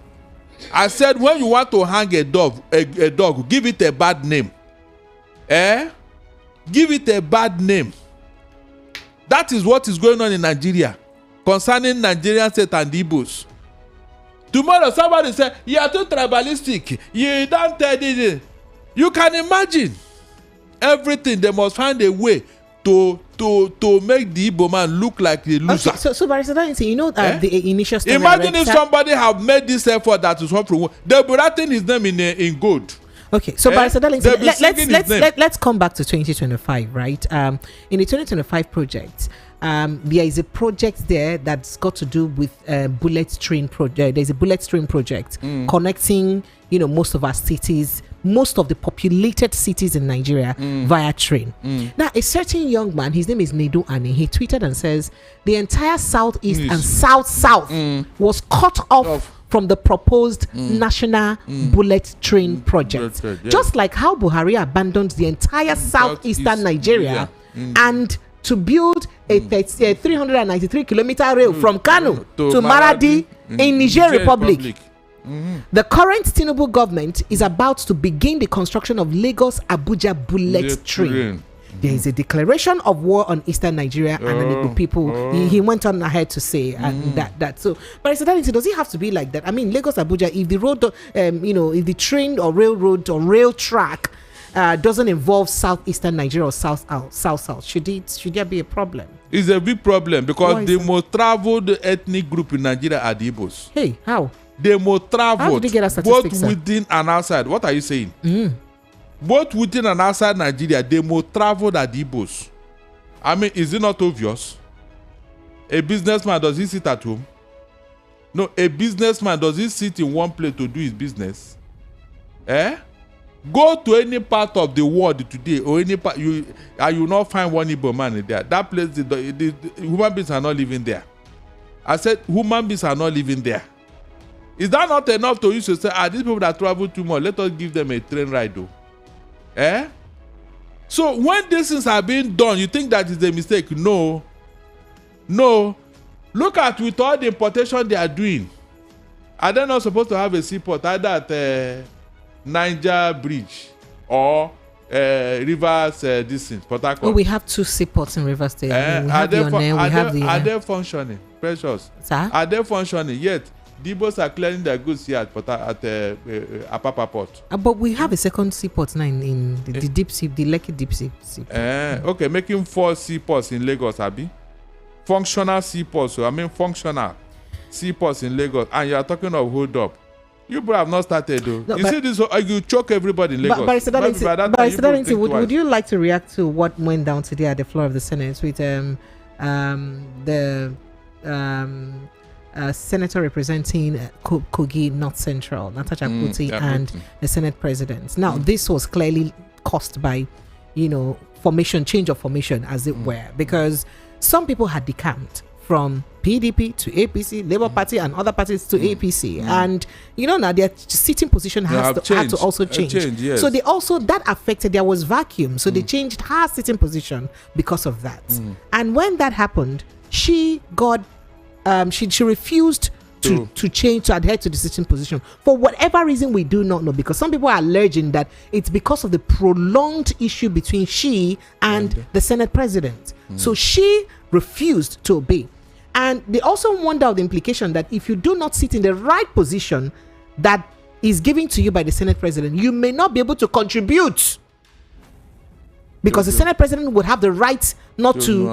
B: I said when you want to hang a dog, give it a bad name. Give it a bad name. That is what is going on in Nigeria concerning Nigerian state and Igbos. Tomorrow somebody say you are too tribalistic. You don't tell it. You can imagine everything. They must find a way to make the Igbo man look like a loser.
A: Okay, so Barrister Darlington, you know the initial story.
B: Imagine if somebody have made this effort that is one from they'll be writing his name in gold.
A: Okay, so Barrister Darlington, let's come back to 2025, right? In the 2025 project, there is a project there that's got to do with bullet train project. There's a bullet train project connecting, you know, most of our cities, most of the populated cities in Nigeria via train. Now, a certain young man, his name is Nedu Ani, he tweeted and says the entire southeast and south was cut off from the proposed national bullet train project. Just like how Buhari abandoned the entire southeastern Nigeria and to build a 393-kilometer rail from Kano to Maradi in Niger Republic. The current Tinubu government is about to begin the construction of Lagos-Abuja bullet train. There is a declaration of war on Eastern Nigeria and the Igbo people. He went on ahead to say that. So, but does it have to be like that? I mean, Lagos Abuja, if the road, if the train or railroad or rail track doesn't involve Southeastern Nigeria or South, should there be a problem?
B: It's a big problem because the most traveled ethnic group in Nigeria are the Igbos.
A: Hey, how?
B: The most traveled, both
A: sir?
B: within and outside. What are you saying? Both within and outside Nigeria, they more traveled at Igbos. I mean, is it not obvious? A businessman, does he sit at home? No, a businessman, does he sit in one place to do his business? Go to any part of the world today, or any part, you will not find one Igbo man there. That place, the human beings are not living there. I said, human beings are not living there. Is that not enough to you to say, these people that travel too much, let us give them a train ride though? So when these things are being done, you think that is a mistake? No. Look at with all the importation they are doing. Are they not supposed to have a seaport either at Niger Bridge or Rivers Port Harcourt?
A: Oh, we have 2 seaports in Rivers State. We have
B: are they functioning? Precious.
A: Sir?
B: Are they functioning? Yet the Igbos are clearing their goods here at Apapa Port.
A: But we have a second seaport now in the deep sea, the Lekki deep sea.
B: Okay, making 4 seaports in Lagos, Abi. Functional seaports. So I mean functional seaports in Lagos. And you are talking of hold up. You bro have not started though. No, you see this, you choke everybody in Lagos. Barrister
A: Darlington, would you like to react to what went down today at the floor of the Senate with Senator representing Kogi North Central, Natasha Kuti, and the Senate President. Now, this was clearly caused by, change of formation, as it were, because some people had decamped from PDP to APC, Labour Party, and other parties to APC, and now their sitting position had to also change. Yes. So that affected. There was vacuum, so they changed her sitting position because of that. And when that happened, she got. She refused to change, to adhere to the sitting position for whatever reason we do not know, because some people are alleging that it's because of the prolonged issue between she and the Senate President. So she refused to obey. And they also wonder the implication that if you do not sit in the right position that is given to you by the Senate President, you may not be able to contribute. Because the Senate President would have the right not to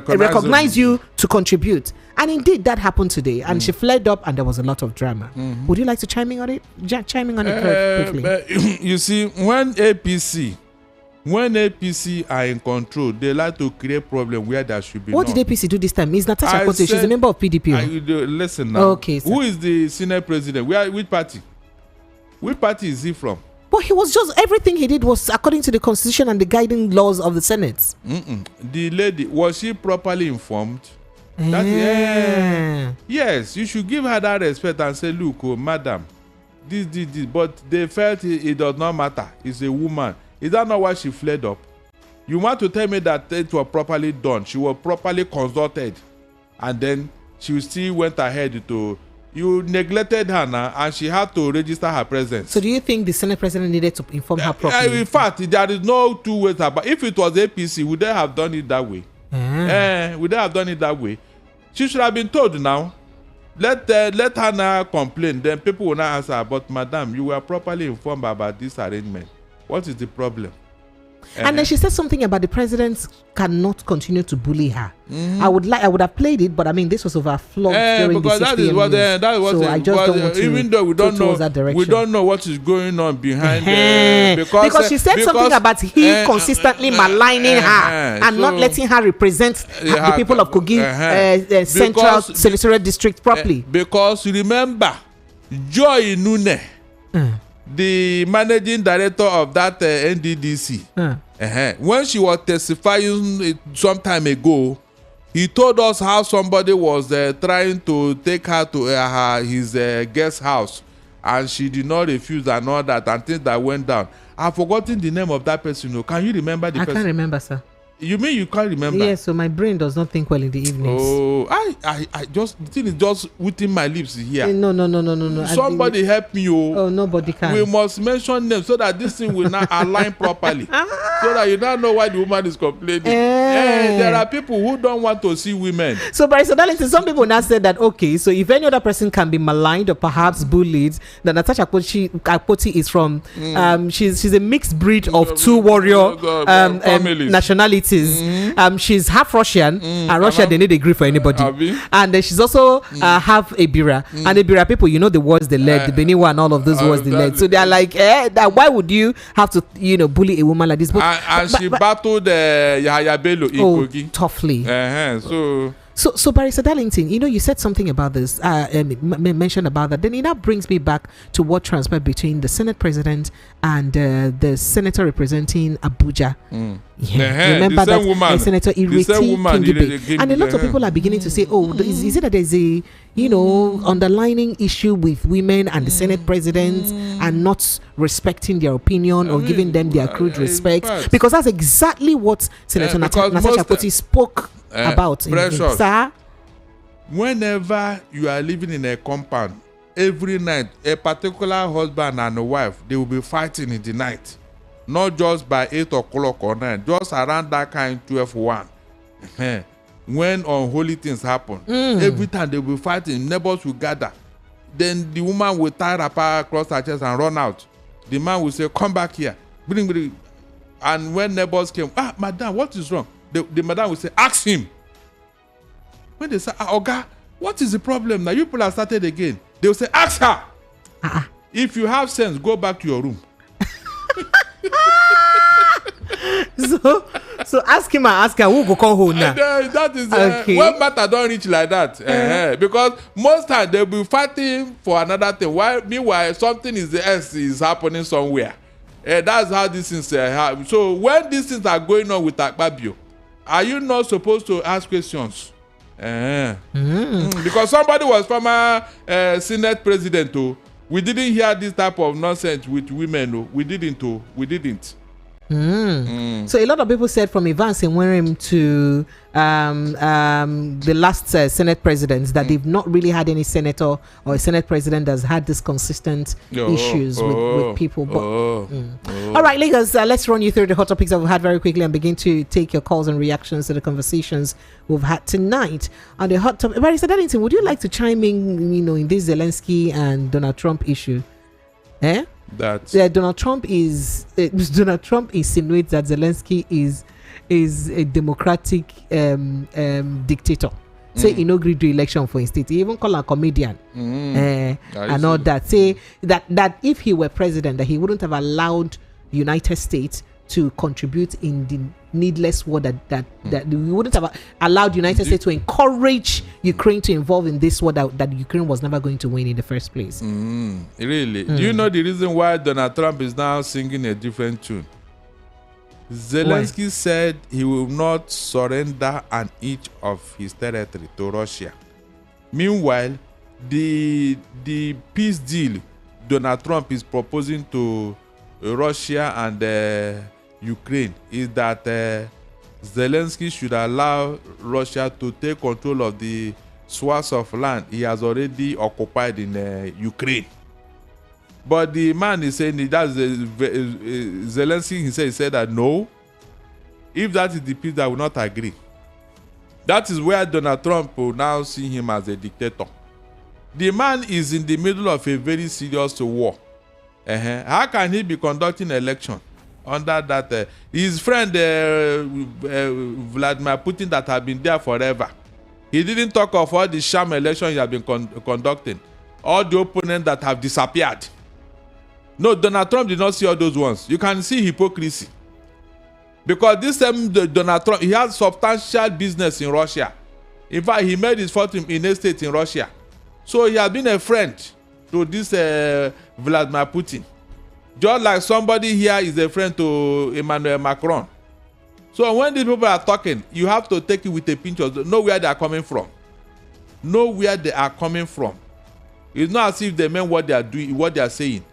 A: recognize you to contribute. And indeed, that happened today. And she flared up and there was a lot of drama. Would you like to chime in on it? Chiming on it briefly.
B: You see, when APC are in control, they like to create problem where there should be
A: What did APC do this time? Is Natasha Kote? She's a member of PDP.
B: Listen now.
A: Okay, sir.
B: Who is the Senate President? Which party? Which party is he from?
A: But he was just, everything he did was according to the constitution and the guiding laws of the Senate.
B: The lady, was she properly informed? Yes, you should give her that respect and say, look, oh, madam, this. But they felt it does not matter. It's a woman. Is that not why she fled up? You want to tell me that it was properly done? She was properly consulted. And then she still went ahead to... You neglected her now, and she had to register her presence.
A: So do you think the Senate President needed to inform her properly?
B: In fact, there is no two ways about. If it was APC, would they have done it that way? Would they have done it that way? She should have been told now. Let her now complain. Then people will not answer. But madam, you were properly informed about this arrangement. What is the problem?
A: And then she said something about the president cannot continue to bully her. I would have played it, but I mean this was overflowed during
B: because
A: the 6 p.m.
B: So
A: I just don't want to
B: even though we don't know what is going on behind
A: because she said something about he consistently maligning her and not letting her represent the people of Kogi Central Senatorial District properly.
B: Because remember, Joy Nune, the managing director of that NDDC, when she was testifying some time ago, he told us how somebody was trying to take her to his guest house, and she did not refuse and all that, and things that went down. I've forgotten the name of that person. Can you remember the person?
A: I can't remember, sir.
B: You mean you can't remember?
A: Yes, so my brain does not think well in the evenings.
B: Oh, I just, the thing is just within my lips here.
A: No.
B: Somebody help me.
A: Oh, nobody can.
B: We must mention them so that this thing will not align properly. So that you don't know why the woman is complaining. There are people who don't want to see women.
A: So, Barrister Darlington, some people now said that, okay, so if any other person can be maligned or perhaps bullied, then Natasha Akpoti is from, she's a mixed breed of two warrior nationalities. She's half Russian, and Russia they need agree for anybody. And she's also half Ebira, and Ebira people, you know the words they led, the Beniwa and all of those words they led. So they are like, that why would you have to, bully a woman like this?
B: But she battled Yahya Bello in Kogi
A: toughly.
B: So
A: Barrister Darlington, you said something about this, mentioned about that. Then it now brings me back to what transpired between the Senate President and the senator representing Abuja. Remember that Senator Ireti Kingibe. And a lot of people are beginning to say, is it that there's a, underlining issue with women and the Senate President and not respecting their opinion or giving them their accrued respect? Because that's exactly what Senator Natasha Akpoti spoke about. Sir?
B: Whenever you are living in a compound, every night, a particular husband and a wife, they will be fighting in the night. Not just by 8 o'clock or 9, just around that kind 12-1. When unholy things happen, every time they will be fighting, neighbors will gather. Then the woman will tie her across her chest and run out. The man will say, come back here. Bring. And when neighbors came, madam, what is wrong? The madam will say, ask him. When they say, Oga, what is the problem now? You people have started again. They will say, ask her. If you have sense, go back to your room.
A: So ask him and ask her who go come home now.
B: That is when matter don't reach like that. Because most times they'll be fighting for another thing. Meanwhile, something is happening somewhere. That's how these things happen. So when these things are going on with Akpabio, are you not supposed to ask questions? Because somebody was former Senate President. We didn't hear this type of nonsense with women. We didn't.
A: So a lot of people said from Evans and Warren to the last Senate presidents that they've not really had any senator or a Senate president that's had this consistent issues with people. But all right, Lagos, let's run you through the hot topics that we've had very quickly and begin to take your calls and reactions to the conversations we've had tonight on the hot topic. Barrister Darlington, would you like to chime in, in this Zelensky and Donald Trump issue? Donald Trump insinuates that Zelensky is a democratic dictator. Say he no agree to election for his state. He even call a comedian and all that. Say that if he were president, that he wouldn't have allowed the United States to contribute in the needless war that we wouldn't have allowed the United States to encourage Ukraine to involve in this war that Ukraine was never going to win in the first place.
B: Really? Do you know the reason why Donald Trump is now singing a different tune? Zelensky said he will not surrender an inch of his territory to Russia. Meanwhile, the peace deal Donald Trump is proposing to Russia and Ukraine is that Zelensky should allow Russia to take control of the swaths of land he has already occupied in Ukraine. But the man is saying that Zelensky he said that no, if that is the peace, that will not agree. That is where Donald Trump will now see him as a dictator. The man is in the middle of a very serious war. How can he be conducting election under that? His friend Vladimir Putin that have been there forever. He didn't talk of all the sham election he has been conducting. All the opponents that have disappeared. No, Donald Trump did not see all those ones. You can see hypocrisy. Because this time Donald Trump, he has substantial business in Russia. In fact, he made his fortune in estate in Russia. So he has been a friend to this Vladimir Putin. Just like somebody here is a friend to Emmanuel Macron. So when these people are talking, you have to take it with a pinch of know where they are coming from. Know where they are coming from. It's not as if they mean what they are doing, what they are saying.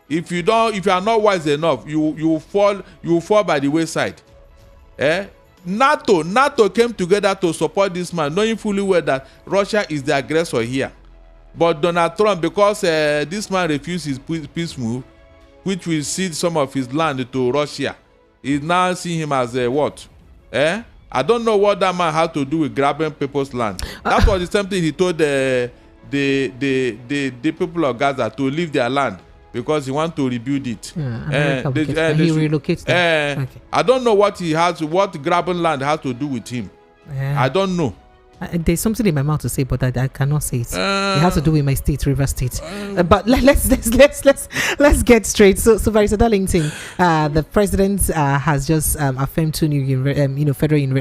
B: If you are not wise enough, you fall by the wayside. NATO came together to support this man, knowing fully well that Russia is the aggressor here. But Donald Trump, because this man refused his peace move, which will cede some of his land to Russia, is now seeing him as a what? I don't know what that man had to do with grabbing people's land. That was the same thing he told the people of Gaza to leave their land because he wants to rebuild it.
A: He relocates them.
B: I don't know what grabbing land has to do with him. I don't know.
A: There's something in my mouth to say, but I cannot say it. It has to do with my state, River State. But let's get straight. So Barrister Darlington, the president has just affirmed two new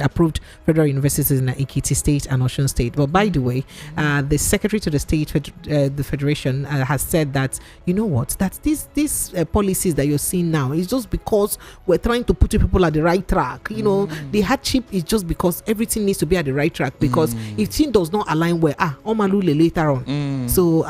A: approved federal universities in Ekiti State and Osun State. But by the way, the secretary to the state, the federation, has said that that these policies that you're seeing now is just because we're trying to put people at the right track. The hardship is just because everything needs to be at the right track because if thing does not align well, Omalule later on. So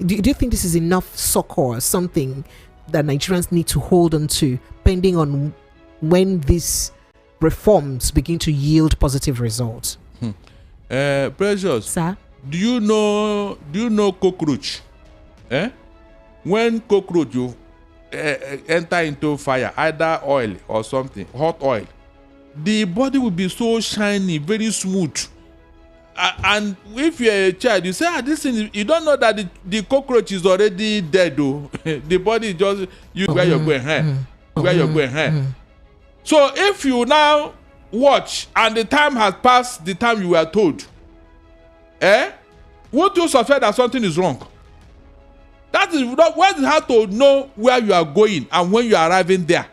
A: do you think this is enough succor, something that Nigerians need to hold on to, pending on when these reforms begin to yield positive results?
B: Precious,
A: sir,
B: do you know cockroach? When cockroach you enter into fire, either oil or something, hot oil, the body will be so shiny, very smooth. And if you're a child, you say, this thing, you don't know that the cockroach is already dead, though. The body is just where you're going, where you're going. So if you now watch and the time has passed the time you were told, won't you suspect that something is wrong? That is why you have to know where you are going and when you are arriving there.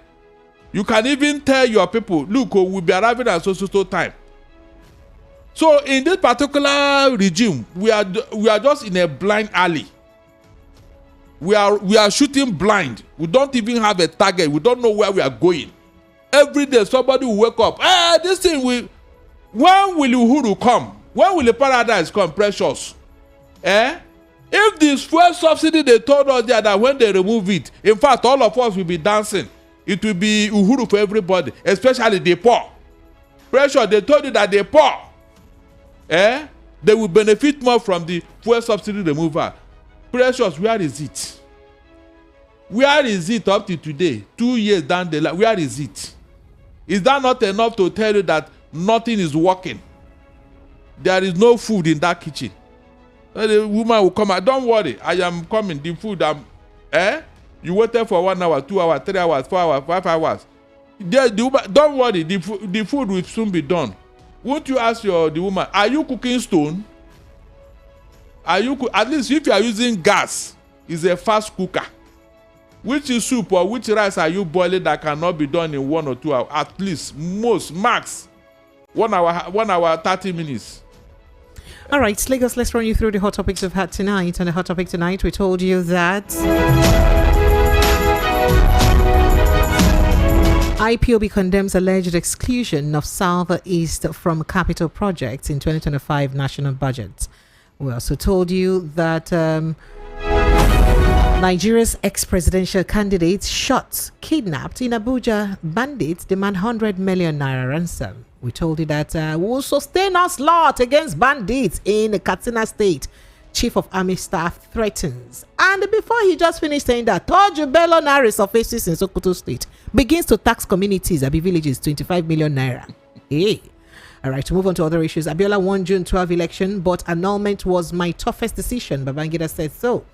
B: You can even tell your people, look, we'll be arriving at so time. So in this particular regime, we are just in a blind alley. We are shooting blind. We don't even have a target. We don't know where we are going. Every day somebody will wake up. This thing when will Uhuru come? When will the paradise come, Precious? If this fuel subsidy they told us there that when they remove it, in fact all of us will be dancing. it will be uhuru for everybody, especially the poor. Pressure, they told you that the poor, they will benefit more from the fuel subsidy removal. Precious, where is it? Where is it up to today? 2 years down the line, where is it? Is that not enough to tell you that nothing is working? There is no food in that kitchen. The woman will come out. Don't worry, I am coming. The food, you waited for 1 hour, 2 hours, 3 hours, 4 hours, 5 hours. Don't worry, the food will soon be done. Won't you ask the woman, are you cooking stone? At least if you are using gas, it's a fast cooker. Which soup or which rice are you boiling that cannot be done in 1 or 2 hours? At least, max 1 hour, 30 minutes.
A: All right, Lagos, let's run you through the hot topics we've had tonight. And the hot topic tonight, we told you that IPOB condemns alleged exclusion of Southeast from capital projects in 2025 national budget. We also told you that Nigeria's ex-presidential candidate shot, kidnapped in Abuja. Bandits demand 100 million naira ransom. We told you that we will sustain onslaught against bandits in Katsina State. Chief of Army Staff threatens. And before he just finished saying that, Turji Bello now resurfaces in Sokoto State, begins to tax communities, Abi villages, 25 million naira. Hey. All right, to move on to other issues. Abiola won June 12 election, but annulment was my toughest decision. Babangida said so.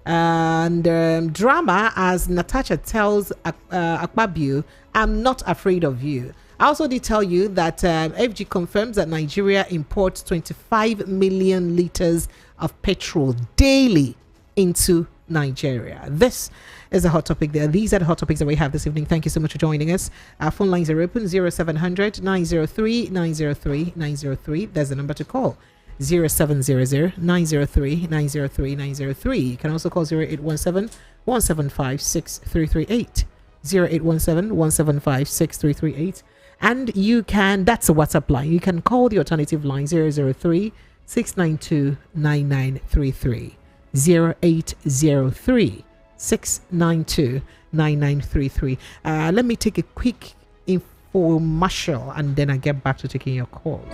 A: And drama as Natasha tells Akpabio, I'm not afraid of you. I also did tell you that FG confirms that Nigeria imports 25 million liters of petrol daily into Nigeria. This is a hot topic there. These are the hot topics that we have this evening. Thank you so much for joining us. Our phone lines are open 0700 903 903 903. There's the number to call. 0700 903 903 903. You can also call 0817 175 6338. 0817 175 6338. And you can, that's a WhatsApp line. You can call the alternative line 003 692 9933. 0803 692 9933. Let me take a quick infomercial and then I get back to taking your calls.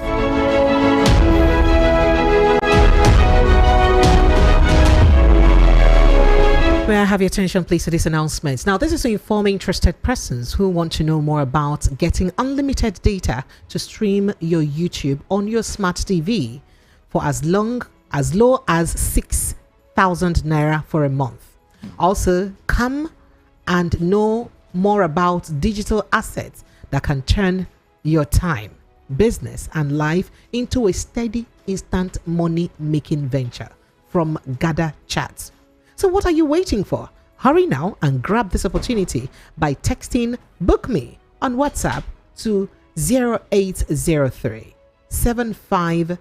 A: May I have your attention, please, to this announcement. Now, this is to inform interested persons who want to know more about getting unlimited data to stream your YouTube on your smart TV for as low as 6,000 naira for a month. Also, come and know more about digital assets that can turn your time, business, and life into a steady, instant money-making venture from Gather Chats. So what are you waiting for? Hurry now and grab this opportunity by texting Book Me on WhatsApp to 0803 750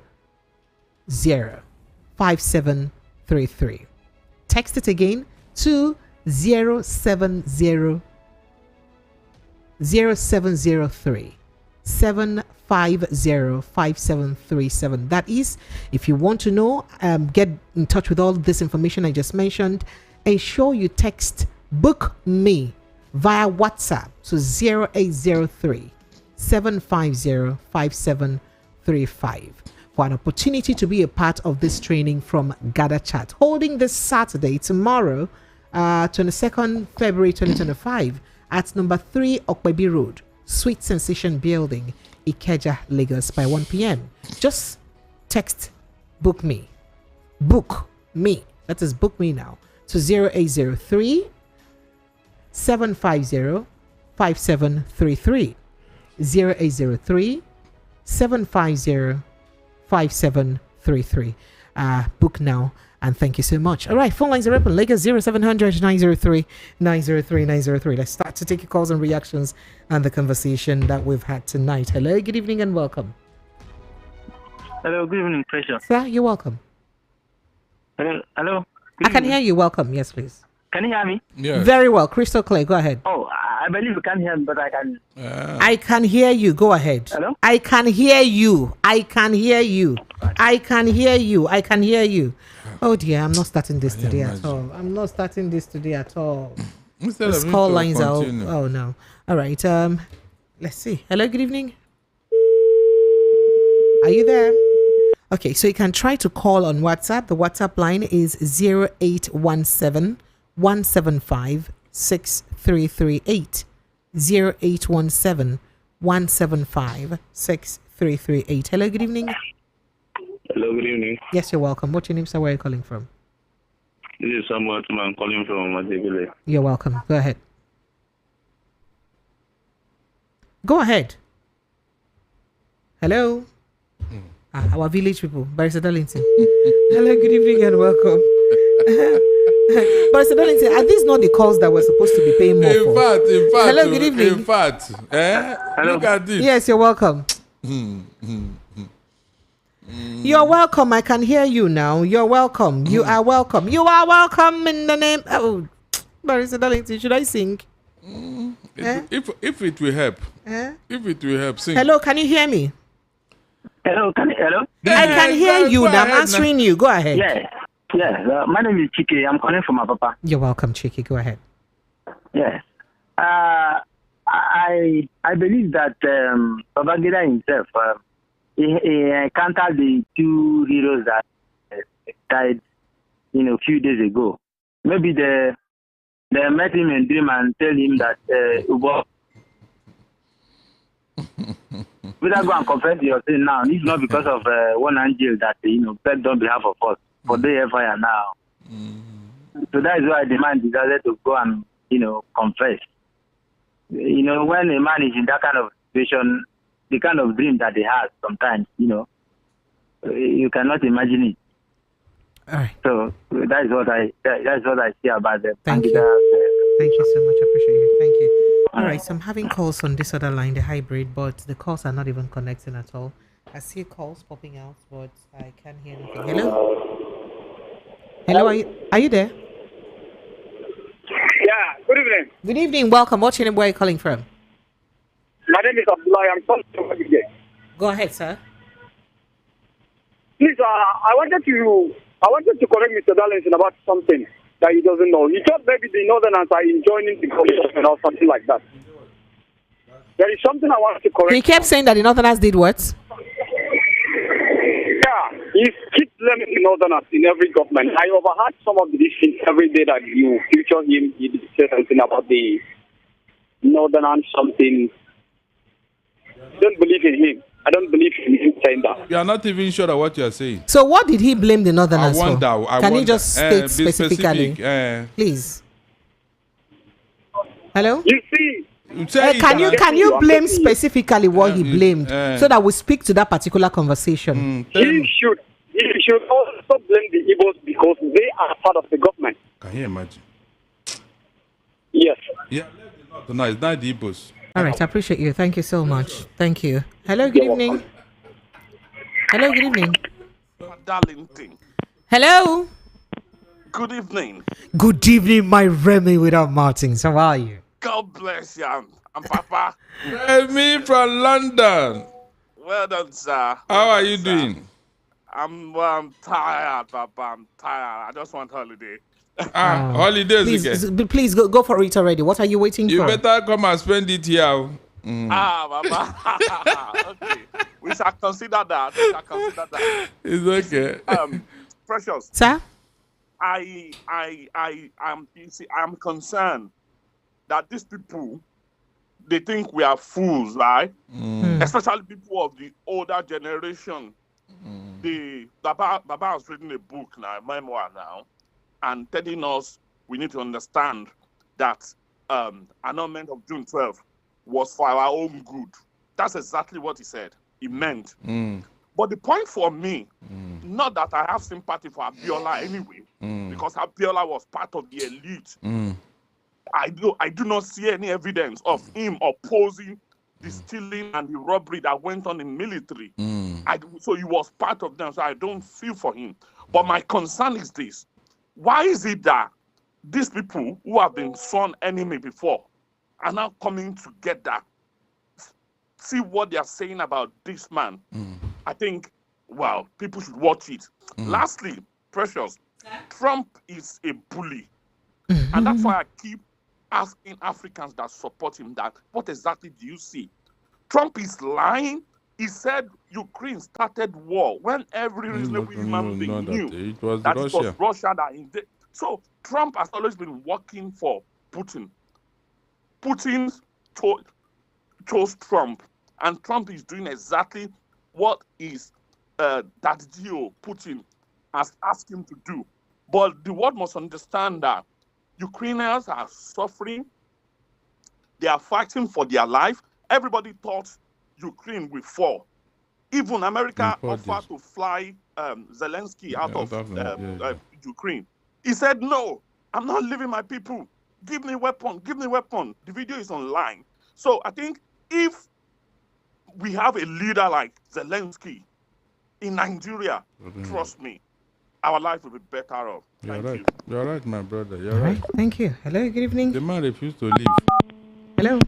A: 5733. Text it again to 0703 7505737. That is, if you want to know, get in touch with all this information I just mentioned, ensure you text Book Me via WhatsApp to 0803 750 5735 for an opportunity to be a part of this training from Gather Chat, holding this Saturday, tomorrow, 22nd February 2025 at number 3 Okwebi Road, Sweet Sensation Building, Ikeja, Lagos by 1 p.m. Just text Book Me. Book Me. That is Book Me now to 0803 750 5733. 0803 750 5733. Book now. And thank you so much. All right, phone lines are open. Lagos 0700 903 903 903. Let's start to take your calls and reactions and the conversation that we've had tonight. Hello, good evening and welcome.
D: Hello, good evening, Pressure.
A: Sir, you're welcome.
D: Hello.
A: I can hear you. Welcome. Yes, please.
D: Can you hear me?
B: Yeah.
A: Very well. Crystal clear. Go ahead.
D: Oh, I believe you can't hear me, but I can.
A: I can hear you. Go ahead.
D: Hello?
A: I can hear you. I can hear you. I can hear you. I can hear you. Oh dear, I'm not starting this today at all. I'm not starting this today at all.
B: Instead
A: Those
B: of him
A: call
B: to
A: lines are.
B: continue.
A: Oh no. All right. Let's see. Hello. Good evening. Are you there? Okay, so you can try to call on WhatsApp. The WhatsApp line is 0817 175 6338. 0817 175 6338. Hello, good evening.
E: Hello, good evening.
A: Yes, you're welcome. What's your name, sir? Where are you calling from?
E: This is Samuel I'm calling from Madibile.
A: You're welcome. Go ahead. Go ahead. Hello. Our village people, Barrister Darlington. Hello, good evening and welcome. Barrister Darlington, are these not the calls that we're supposed to be paying more for?
B: In fact.
A: Hello, good evening.
B: In fact, look at this.
A: Yes, you're welcome. You're welcome. I can hear you now. You're welcome. You are welcome. You are welcome in the name. Oh, Barrister Darlington, should I sing?
B: If it will help. If it will help, sing.
A: Hello, can you hear me?
D: Hello, hello?
A: I can hear you now. I'm answering you. Go ahead.
D: Yeah. My name is Chike. I'm calling from Apapa.
A: You're welcome, Chiki. Go ahead.
D: Yes. I believe that Babangida himself, he encountered the two heroes that died, a few days ago. Maybe they met him in dream and tell him that Ubo. Without go and confess your sin now, it's not because of one angel that begged on behalf of us for the fire now. So that is why the man decided to go and confess. When a man is in that kind of situation, the kind of dream that he has sometimes, you cannot imagine it.
A: All right.
D: So that's what I see about them.
A: Thank you. Thank you so much. I appreciate you. Thank you. All right, so I'm having calls on this other line, the hybrid, but the calls are not even connecting at all. I see calls popping out, but I can't hear anything. Hello? Are you there?
F: Yeah, good evening.
A: Good evening. Welcome. What's your name? Where are you calling from?
F: My name is Abdullah. I'm calling from Madibile.
A: Go ahead, sir.
F: Please, I wanted to correct Mr. Darlington about something that he doesn't know. He thought maybe the Northerners are enjoining the coalition or something like that. There is something I want to correct.
A: He kept saying that the Northerners did what?
F: Yeah, he keeps blaming the Northerners in every government. I overheard some of these things every day that you feature him. He did say something about the Northerners, something. Don't believe in him. I don't believe in him saying that.
B: You are not even sure of what you are saying.
A: So what did he blame the Northerners
B: I wonder.
A: for? Can you just state
B: be
A: specifically?
B: specific,
A: Please. Hello?
F: You see,
A: Can you blame specifically what he blamed so that we speak to that particular conversation?
F: he should also blame the Igbos because they are part of the government.
B: Can you imagine?
F: Yes.
B: Yeah. No, it's not the Igbos.
A: All right, I appreciate you. Thank you so much. Thank you. Hello, good evening. Hello, good evening.
G: Darlington.
A: Hello.
G: Good evening.
A: Good evening, my Remy without Martins. How are you?
G: God bless you. I'm Papa.
B: Me from London.
G: Well done, sir.
B: How are you doing?
G: I'm tired, Papa. I'm tired. I just want holiday.
B: Holidays again.
A: Please go for it already. What are you waiting
B: You
A: for?
B: better come and spend it here.
G: Papa. Okay. We shall consider that.
B: It's okay.
G: Precious.
A: Sir?
G: I'm concerned that these people, they think we are fools, right? Especially people of the older generation. Baba has written a book now, a memoir now, and telling us we need to understand that annulment of June 12th was for our own good. That's exactly what he said. He meant. But the point for me, not that I have sympathy for Abiola anyway, because Abiola was part of the elite. I do not see any evidence of him opposing the stealing and the robbery that went on in military. So he was part of them, so I don't feel for him. But my concern is this. Why is it that these people who have been sworn enemy before are now coming together? See what they are saying about this man. I think, well, people should watch it. Lastly, Precious, Trump is a bully. And that's why I keep asking Africans that support him that, what exactly do you see? Trump is lying. He said Ukraine started war when every reasonable human being knew
B: it was
G: that
B: Russia.
G: it was Russia that invaded. So Trump has always been working for Putin. Putin chose Trump, and Trump is doing exactly what is that Gio Putin has asked him to do. But the world must understand that Ukrainians are suffering. They are fighting for their life. Everybody thought Ukraine will fall. Even America offered to fly Zelensky out of Ukraine. He said, no, I'm not leaving my people. Give me weapon, give me weapon. The video is online. So I think if we have a leader like Zelensky in Nigeria, trust me, our life will be better off.
B: You're right. You're right, my brother. You're
A: All
B: right.
A: Thank you. Hello, good evening.
B: The man refused to leave.
A: Hello.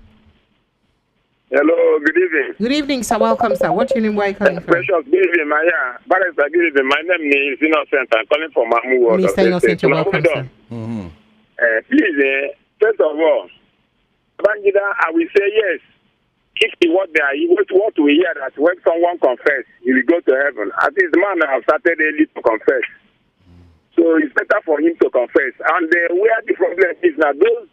H: Hello, good evening.
A: Good evening, sir. Welcome, sir. What's your name? Where are you calling from?
H: Precious, good evening, Maya. Barrister, good evening. My name is Innocent. I'm calling from Mamu.
A: Mr. Innocent, you're welcome, sir.
H: Please, first of all, Bangida, I will say yes. If what we hear that when someone confess, he will go to heaven. At least the man has started early to confess. So it's better for him to confess. And where the problem is now, those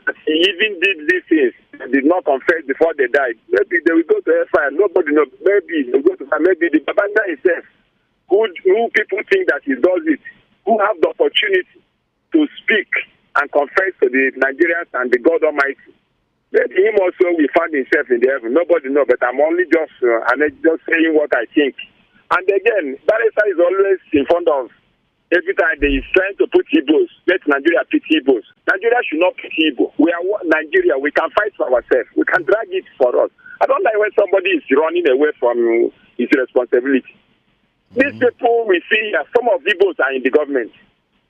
H: that he even did these things, did not confess before they died. Maybe they will go to hellfire. Nobody knows. Maybe they will go to fire. Maybe the Babanda himself, who people think that he does it, who have the opportunity to speak and confess to the Nigerians and the God Almighty. Maybe him also will find himself in the heaven. Nobody knows, but I'm only just saying what I think. And again, Barrister is always in front of every time they is trying to put Igbos. Let Nigeria pity Igbos. Nigeria should not pity Igbo. We are Nigeria. We can fight for ourselves. We can drag it for us. I don't like when somebody is running away from his responsibility. These people we see, some of Igbos are in the government.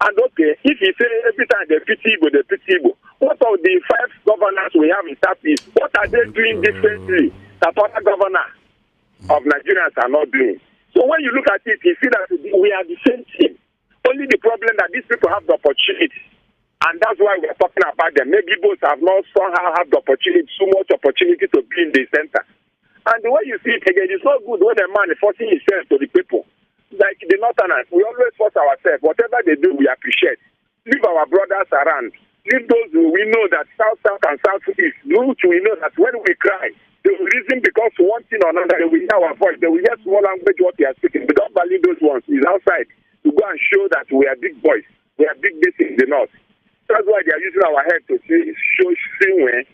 H: And okay, if you say every time they pity Igbo, they pity Igbo. What of the 5 governors we have in Southeast? What are they doing differently that other governors of Nigerians are not doing? So when you look at it, you see that we are the same team. Only the problem that these people have the opportunity, and that's why we're talking about them. Maybe both have not somehow have the opportunity, so much opportunity to be in the center. And the way you see it again, it's not good when a man is forcing himself to the people. Like the Northerners, we always force ourselves. Whatever they do, we appreciate. Leave our brothers around. Leave those who we know that South and Southeast. Those we know that when we cry, they will reason because one thing or another, they will hear our voice. They will hear small language what we are speaking. We don't value those ones. It's outside to go and show that we are big boys. We are big this in the north. That's why they are using our head to see where.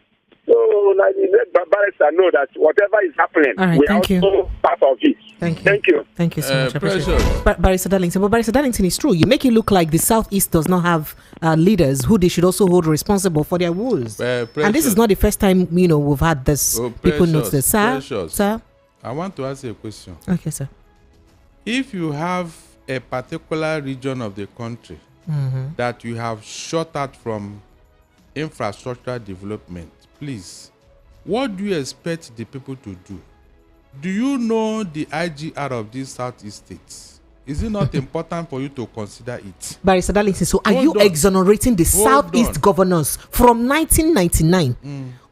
H: So let Barrister know that whatever is happening, we are also part of it. Thank you.
A: Thank you so much. I appreciate it. Barrister Darlington, but Barrister Darlington is true. You make it look like the Southeast does not have leaders who they should also hold responsible for their woes. And this is not the first time we've had this. People note this, sir.
B: I want to ask you a question.
A: Okay, sir.
B: If you have a particular region of the country that you have shut out from infrastructure development, please, what do you expect the people to do? Do you know the IGR of these Southeast states? Is it not important for you to consider it?
A: Barrister Darlington, so are you exonerating the Southeast governors from 1999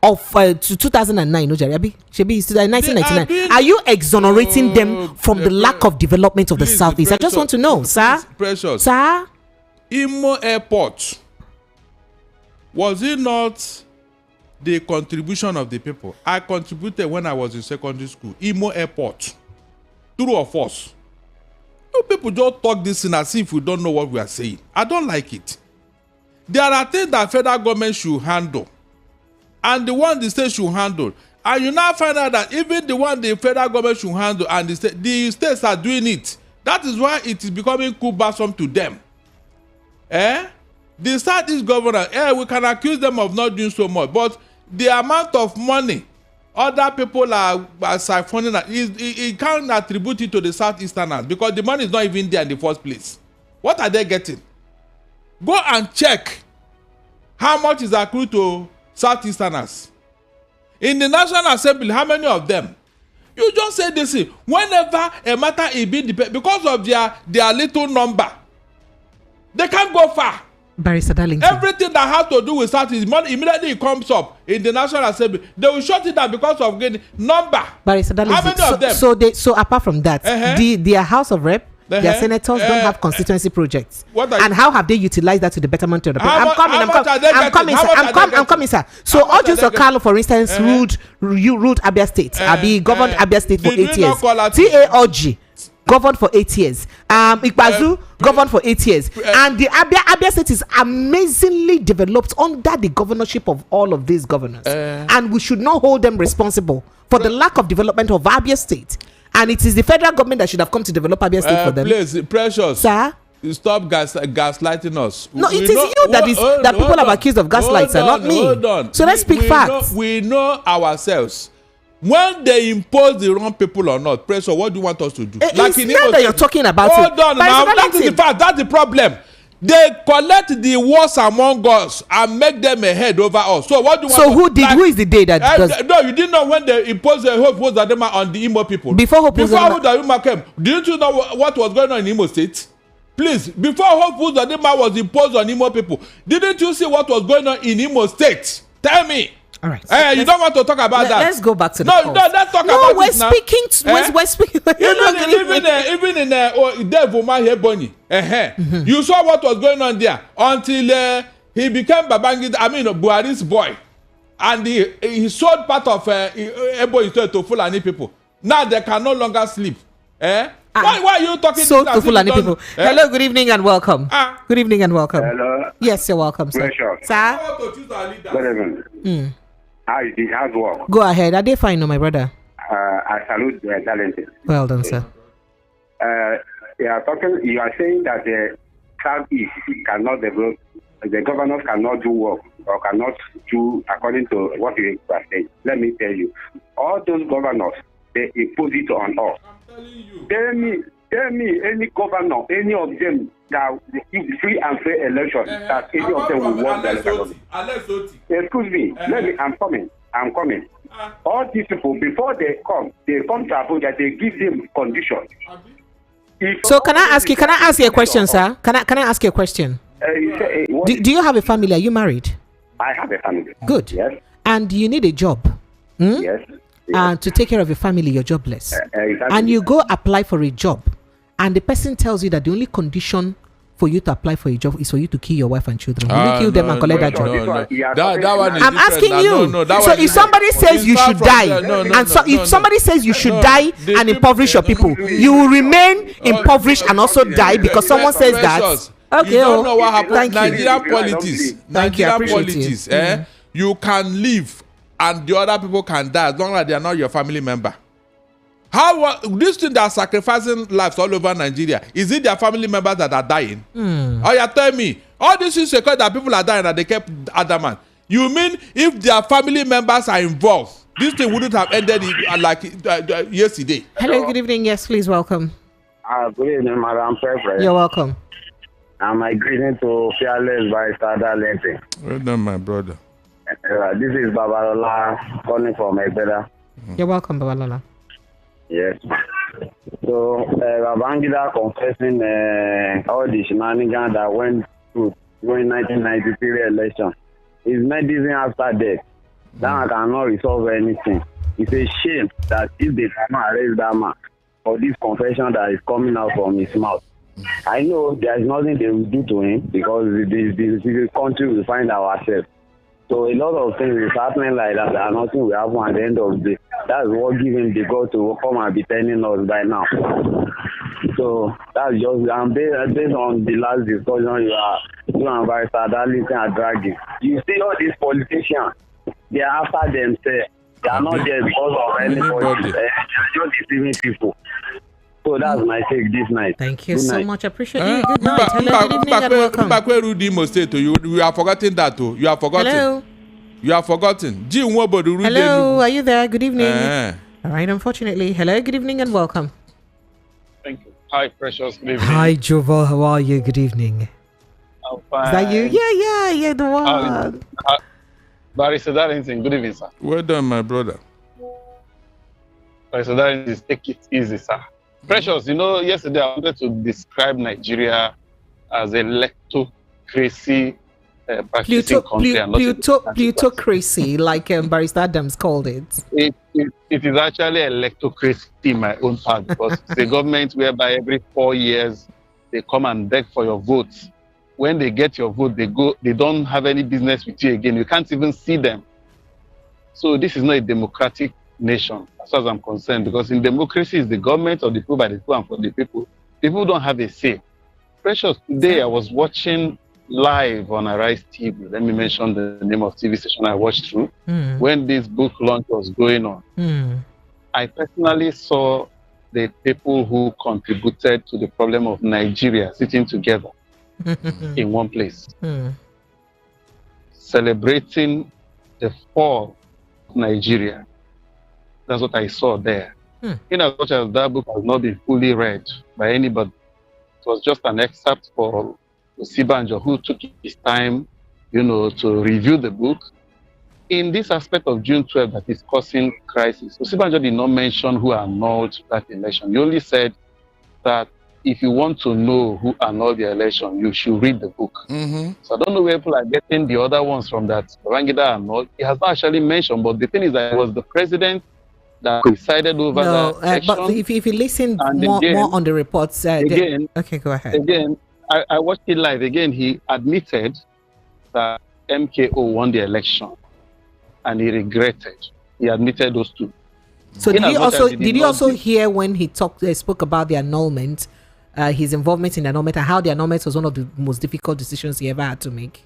A: to 2009? No, Jariabi? Shebi, 1999. Are you exonerating them from the lack of development of the Southeast? I just want to know, sir.
B: Precious.
A: Sir?
B: Imo Airport, was it not the contribution of the people? I contributed when I was in secondary school. Imo Airport. True or false? You people just talk this in as if we don't know what we are saying. I don't like it. There are things that federal government should handle, and the one the state should handle. And you now find out that even the one the federal government should handle and the states are doing it. That is why it is becoming cumbersome to them. The Southeast governor, we can accuse them of not doing so much, but the amount of money other people are siphoning, it can't attribute it to the Southeasterners because the money is not even there in the first place. What are they getting? Go and check how much is accrued to Southeasterners. In the National Assembly, how many of them? You just say this, whenever a matter is being debated, because of their little number, they can't go far.
A: Barrister Darlington.
B: Everything that has to do with South is money immediately it comes up in the National Assembly. They will shut it down because of getting number.
A: Barrister Darlington.
B: How many of them?
A: So apart from that, their House of Rep, their senators don't have constituency projects. And how have they utilized that to the betterment of the people? I'm coming, sir. So Ojo Carlo, for instance, ruled Abia State. Abi governed Abia State for 8 years. TAOG governed for 8 years. Ikpazu governed for 8 years. And the Abia State is amazingly developed under the governorship of all of these governors. And we should not hold them responsible for the lack of development of Abia State. And it is the federal government that should have come to develop Abia State for them.
B: Please, Precious.
A: Sir?
B: Stop gaslighting us.
A: No, it is you that people have accused of gaslight, sir, not me.
B: Hold on.
A: So let's speak facts.
B: We know ourselves. When they impose the wrong people or not, Precious, what do you want us to do?
A: It's not that you're talking about
B: Hold on now. That is the fact. That's the problem. They collect the worst among us and make them a head over us. So what do you want?
A: So who is the day that does?
B: No, you didn't know when they imposed the Hope Uzodinma on the Imo people.
A: Before Hope
B: Uzodinma came, didn't you know what was going on in Imo State? Please, before Hope Uzodinma was imposed on Imo people, didn't you see what was going on in Imo State? Tell me.
A: All right.
B: You don't want to talk about that.
A: Let's go back to the
B: No, let's talk about
A: we're
B: it now.
A: speaking. We're speaking.
B: Even in Devuma Heboni, you saw what was going on there until he became Buhari's boy, and he sold part of Ebonyi to Fulani people. Now they can no longer sleep. Why are you talking
A: to Fulani people? Hello, good evening and welcome. Good evening and welcome.
H: Hello.
A: Yes, you're welcome, sir.
H: Precious.
A: Sir?
H: Good evening. How's work?
A: Go ahead. Are they fine, my brother?
H: I salute Darlington.
A: Well done, sir.
H: You are saying that the Southeast cannot develop, the governors cannot do work or cannot do according to what you are saying. Let me tell you, all those governors, they impose it on us. Tell me any governor, any of them that give free and fair election, that any of them will want the election. Excuse me, I'm coming. All these people, before they come to Abuja, they give them conditions.
A: So can I ask you a question, sir? Can I ask you a question? Do you have a family? Are you married?
H: I have a family.
A: Good.
H: Yes.
A: And you need a job.
H: Yes.
A: And to take care of your family, you're jobless.
H: Exactly.
A: And you go apply for a job, and the person tells you that the only condition for you to apply for a job is for you to kill your wife and children. Will you kill them and collect that job?
B: That one is
A: I'm asking you. So if somebody says you should die, if somebody says you should die and impoverish your people, you will remain impoverished and also die because someone says that. Okay.
B: You don't know what happened.
A: Nigerian
B: politics.
A: Nigerian politics.
B: You can live and the other people can die as long as they are not your family member. How this thing that are sacrificing lives all over Nigeria, is it their family members that are dying? Oh, you tell me, all this is because that people are dying and they kept adamant. You mean if their family members are involved, this thing wouldn't have ended yesterday?
A: Hello, good evening. Yes, please, welcome.
H: Good evening, Madam President.
A: You're welcome.
H: My greeting to Fearless Barrister Darlington.
B: Well done, my brother.
H: This is Babalola calling from Egbeda.
A: You're welcome, Babalola.
H: Yes. So, Babangida confessing all the shenanigans that went through during 1993 election. His medicine after death. That cannot resolve anything. It's a shame that if they cannot arrest that man for this confession that is coming out from his mouth. I know there is nothing they will do to him because this country will find ourselves. So a lot of things is happening like that and nothing will happen at the end of the day. That's what gives him the God to come and be telling us by now. So that's just based on the last discussion you and Barrister Darlington are dragging. You see all these politicians, they are after themselves. They are not there because of anybody. They are just deceiving people. So that's my take this night.
A: Thank you so much. I appreciate you. Good night. Hello, good evening and welcome.
B: You have forgotten that too. You have forgotten.
A: Hello.
B: You have forgotten.
A: Hello, are you there? Good evening. All right, unfortunately. Hello, good evening and welcome.
I: Thank you. Hi, Precious. Good evening.
A: Hi, Jovo. How are you? Good evening.
I: I'm fine.
A: Is that you? Yeah, the one.
I: Barrister Darlington, good evening, sir.
B: Well done, my brother.
I: Barrister Darlington, take it easy, sir. Precious, yesterday I wanted to describe Nigeria as a plutocracy practicing country and not a democratic
A: plutocracy, like Barrister Adams called it.
I: It is actually electocracy in my own part, because it's a government whereby every 4 years they come and beg for your votes. When they get your vote, they don't have any business with you again. You can't even see them. So this is not a democratic nation, as far as I'm concerned, because in democracy is the government of the people, by the people, and for the people. People don't have a say. Precious, today I was watching live on Arise TV. Let me mention the name of TV station I watched through. When this book launch was going on. I personally saw the people who contributed to the problem of Nigeria sitting together in one place, celebrating the fall of Nigeria. That's what I saw there. In as much as that book has not been fully read by anybody, it was just an excerpt for Osibanjo, who took his time, to review the book. In this aspect of June 12 that is causing crisis, Osibanjo did not mention who annulled that election. He only said that if you want to know who annulled the election, you should read the book. So I don't know where people are getting the other ones from that Babangida annulled. He has not actually mentioned, but the thing is that it was the president that presided over the election.
A: But if you listen more on the reports, okay, go ahead.
I: Again, I watched it live. Again, he admitted that MKO won the election, and he regretted. He admitted those two.
A: So did you also hear when he spoke about the annulment, his involvement in the annulment, and how the annulment was one of the most difficult decisions he ever had to make?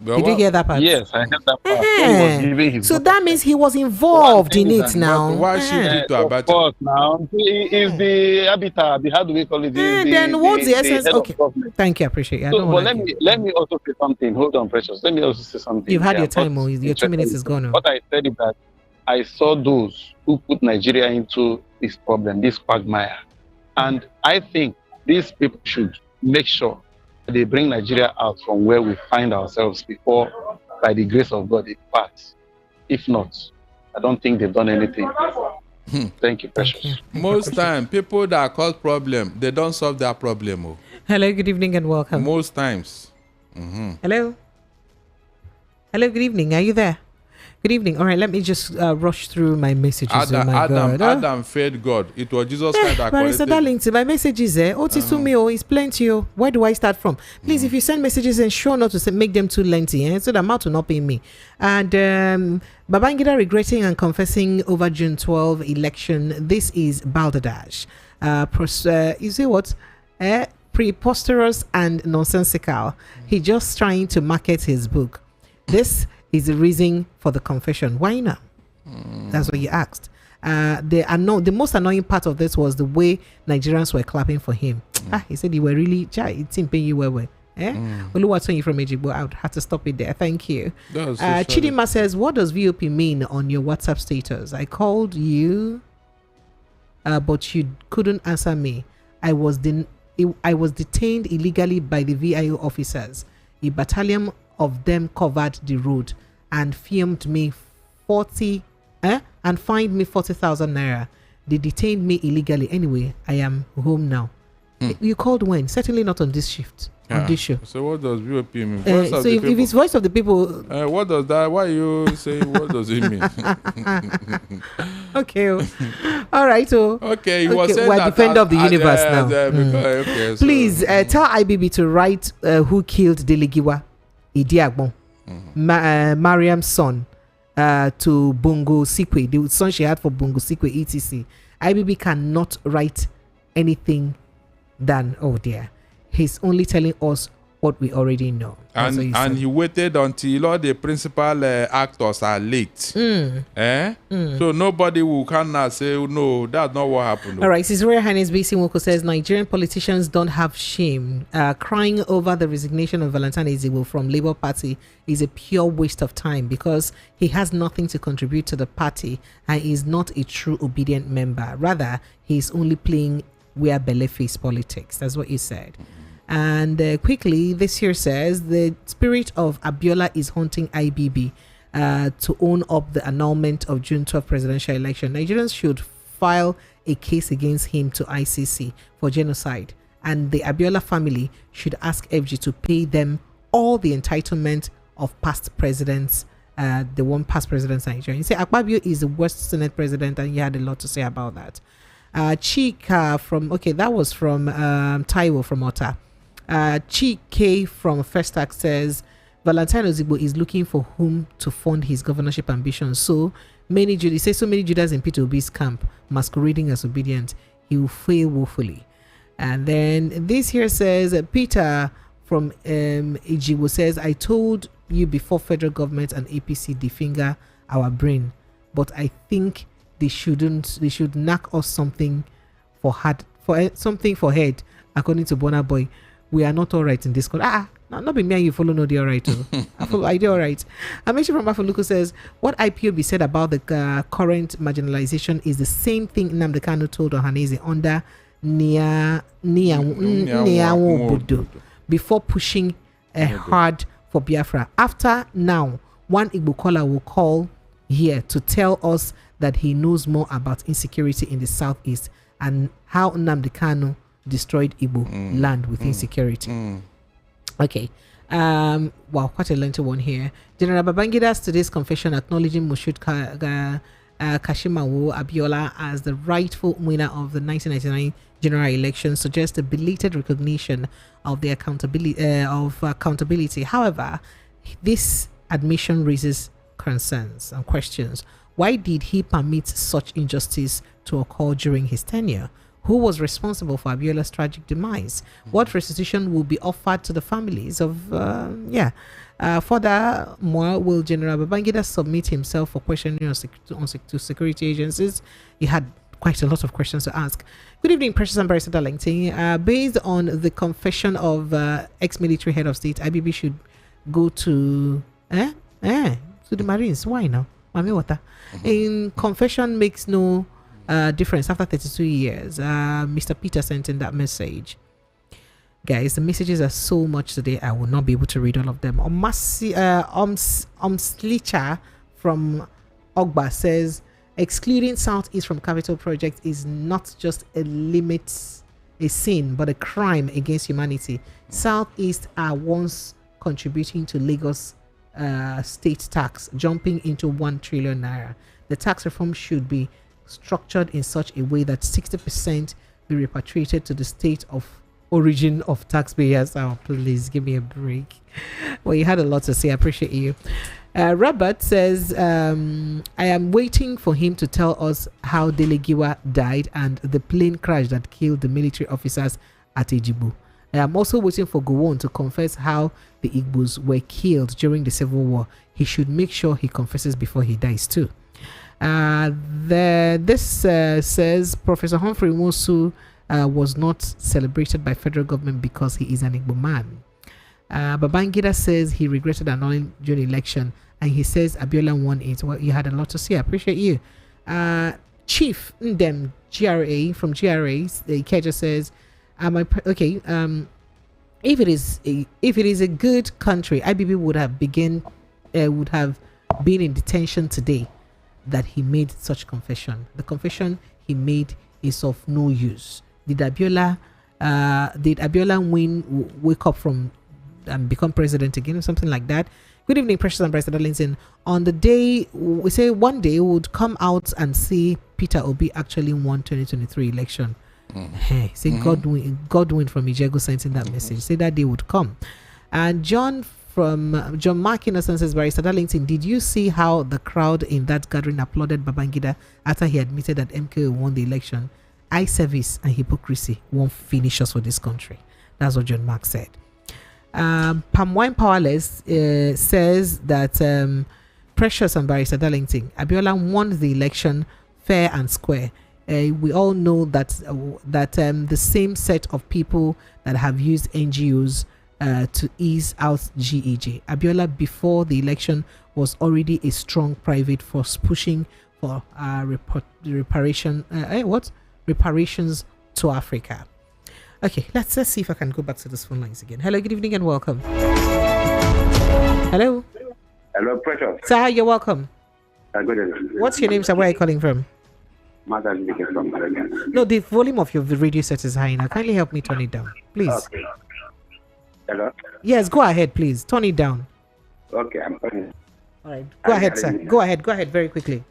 A: Did you hear that part?
I: Yes, I heard that part.
A: So that means he was involved in it now.
B: Why should you do about it?
I: Of course, now he is the habitat. How do we call it?
A: Then what's the essence? Okay, thank you, I appreciate it.
I: Let me also say something. Hold on, Precious. Let me also say something.
A: You've had your time, your 2 minutes is gone.
I: What I said is that I saw those who put Nigeria into this problem, this quagmire, and I think these people should make sure they bring Nigeria out from where we find ourselves before, by the grace of God, it parts. If not, I don't think they've done anything. Thank you, Precious.
B: Most time, people that cause problem, they don't solve their problem.
A: Hello, good evening and welcome.
B: Most times.
A: Hello, good evening. Are you there? Good evening. All right, let me just rush through my messages.
B: Adam fed God. It was Jesus Christ that
A: Barrister Darlington, my message is there. Otisumio is plenty. Where do I start from? Please, if you send messages, ensure not to make them too lengthy, so the amount will not pay me. And Babangida regretting and confessing over June 12 election. This is balderdash. You see what? Preposterous and nonsensical. He just trying to market his book. This is the reason for the confession. Why not? That's what you asked. The most annoying part of this was the way Nigerians were clapping for him. He said you were really it's in pain you were. Oluwatoyin from Ejigbo, I would have to stop it there. Thank you. Chidima says, what does VOP mean on your WhatsApp status? I called you, but you couldn't answer me. I was detained illegally by the VIO officers. A battalion of them covered the road and filmed me and fined me 40,000 naira. They detained me illegally. Anyway, I am home now. You called when? Certainly not on this shift. On this show.
B: So what does VOP mean?
A: So if it's voice of the people,
B: what does that? Why are you saying what does it mean?
A: Okay. All right.
B: Okay. You were saying
A: we're
B: that
A: defender of the universe now.
B: Okay.
A: Please tell IBB to write who killed Delegiwa Idiagbon, Mariam's son, to Bongo Sikwe, the son she had for Bongo Sikwe, etc. IBB cannot write anything than, oh dear, he's only telling us what we already know.
B: And he waited until all the principal actors are late. So nobody will come now say, no, that's not what happened.
A: All right, His Royal Highness B.C. Nwoko says Nigerian politicians don't have shame. Crying over the resignation of Valentine Ezigbo from Labour Party is a pure waste of time because he has nothing to contribute to the party and is not a true obedient member. Rather, he is only playing where Bello face politics. That's what you said. And quickly, this here says the spirit of Abiola is haunting IBB to own up the annulment of June 12 presidential election. Nigerians should file a case against him to ICC for genocide, and the Abiola family should ask FG to pay them all the entitlement of past presidents, the one past president Nigeria. You say Akpabio is the worst Senate president, and you had a lot to say about that. Chika that was from Taiwo from Ota. Chike from Festac says Valentine Ozigbo is looking for whom to fund his governorship ambitions. So many Judas in Peter Obi's camp masquerading as obedient. He will fail woefully. And then this here says Peter from Ijiwo says, I told you before federal government and APC definger our brain, but I think they should knock us something for head, according to Bona Boy. We are not all right in this country. Not be me and you follow no, they all right too. I do all right. I mentioned from Afoluku says, what IPOB said about the current marginalization is the same thing Nnamdi Kanu told Ohanaeze under Niawobodo before pushing hard for Biafra. After now, one Igbo caller will call here to tell us that he knows more about insecurity in the southeast and how Nnamdi Kanu destroyed Igbo land with insecurity. Okay. Wow, quite a lengthy one here. General Babangida's today's confession acknowledging Moshood Kashimawo Abiola as the rightful winner of the 1999 general election suggests a belated recognition of the accountability. However, this admission raises concerns and questions. Why did he permit such injustice to occur during his tenure? Who was responsible for Abiola's tragic demise? What restitution will be offered to the families of furthermore, will General Babangida submit himself for questioning to security agencies? He had quite a lot of questions to ask. Good evening, Precious and Barrister Darlington. Based on the confession of ex-military head of state, IBB should go to the Marines. Why now? Mami Wata. In confession makes no difference after 32 years. Mr. Peter sent in that message. Guys, the messages are so much today, I will not be able to read all of them. Omslicha from Ogba says, excluding Southeast from capital project is not just a sin, but a crime against humanity. Southeast are once contributing to Lagos state tax, jumping into 1 trillion naira. The tax reform should be structured in such a way that 60% be repatriated to the state of origin of taxpayers. Oh, please give me a break. Well, you had a lot to say. I appreciate you. Robert says, I am waiting for him to tell us how Delegiwa died and the plane crash that killed the military officers at Ejibu. I am also waiting for Gowon to confess how the Igbos were killed during the Civil War. He should make sure he confesses before he dies too. This says Professor Humphrey Mosu was not celebrated by federal government because he is an Igbo man. Babangida says he regretted annulling during election, and he says Abiola won it. Well, you had a lot to say. I appreciate you. Chief Ndem GRA from GRA, Keja says, if it is a good country, IBB would have been in detention today that he made such confession. The confession he made is of no use. Did Abiola wake up from and become president again or something like that? Good evening, Precious and Bryce Darlington. On the day, we say one day we would come out and see Peter Obi actually won 2023 election. Hey, say Godwin from Ijego sent in that message. Say that day would come. And John Mark Innocent says, Barrister Darlington, did you see how the crowd in that gathering applauded Babangida after he admitted that MKO won the election? Eye service and hypocrisy won't finish us for this country. That's what John Mark said. Palmwine Powerless says that Precious and Barrister Darlington, Abiola won the election fair and square. We all know that the same set of people that have used NGOs to ease out GEJ. Abiola before the election was already a strong private force pushing for reparations to Africa. Okay, let's see if I can go back to those phone lines again. Hello, good evening and welcome. Hello.
J: Hello, Precious.
A: Sir, you're welcome.
J: Good evening.
A: What's your name, sir? Where are you calling from? No, the volume of your radio set is high now. Kindly help me turn it down, please.
J: Okay. Hello?
A: Yes, go ahead, please. Turn it down.
J: Okay, I'm calling.
A: All right. Go ahead, sir. Go ahead. Go ahead very quickly.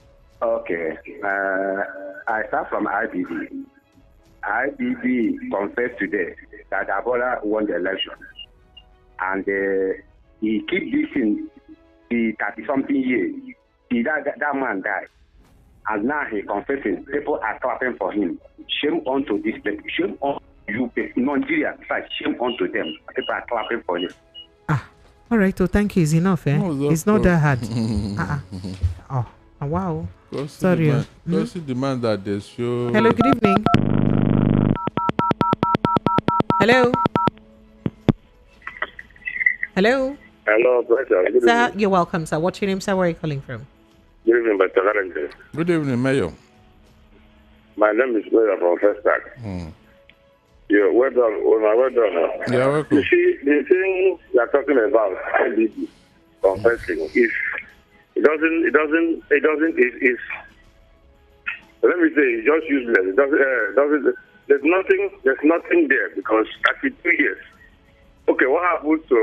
J: Okay. I start from IBB. IBB confessed today that Abola won the election. And he keep this in the 30-something years. That man died. And now he confessing. People are clapping for him. Shame on this people. Shame on you people. Nigeria, shame on them. People are clapping for him.
A: All right. So thank you. It's enough, eh?
B: No,
A: it's not that hard. Oh, wow. Sorry.
B: Just demand that they show.
A: Hello, good evening. Hello. Hello.
H: Hello, brother.
A: Sir, you're welcome, sir. What's your name, sir? Where are you calling from?
H: Good evening, Mr. Valentine.
B: Good evening, Mayor.
H: My name is Mayor from First Bank. Yeah, well done. Well done.
B: You're welcome.
H: You see, the thing you are talking about, IBB, confessing, is it doesn't, let me say, it's just useless. It doesn't, there's nothing there because after 2 years. Okay, what happened to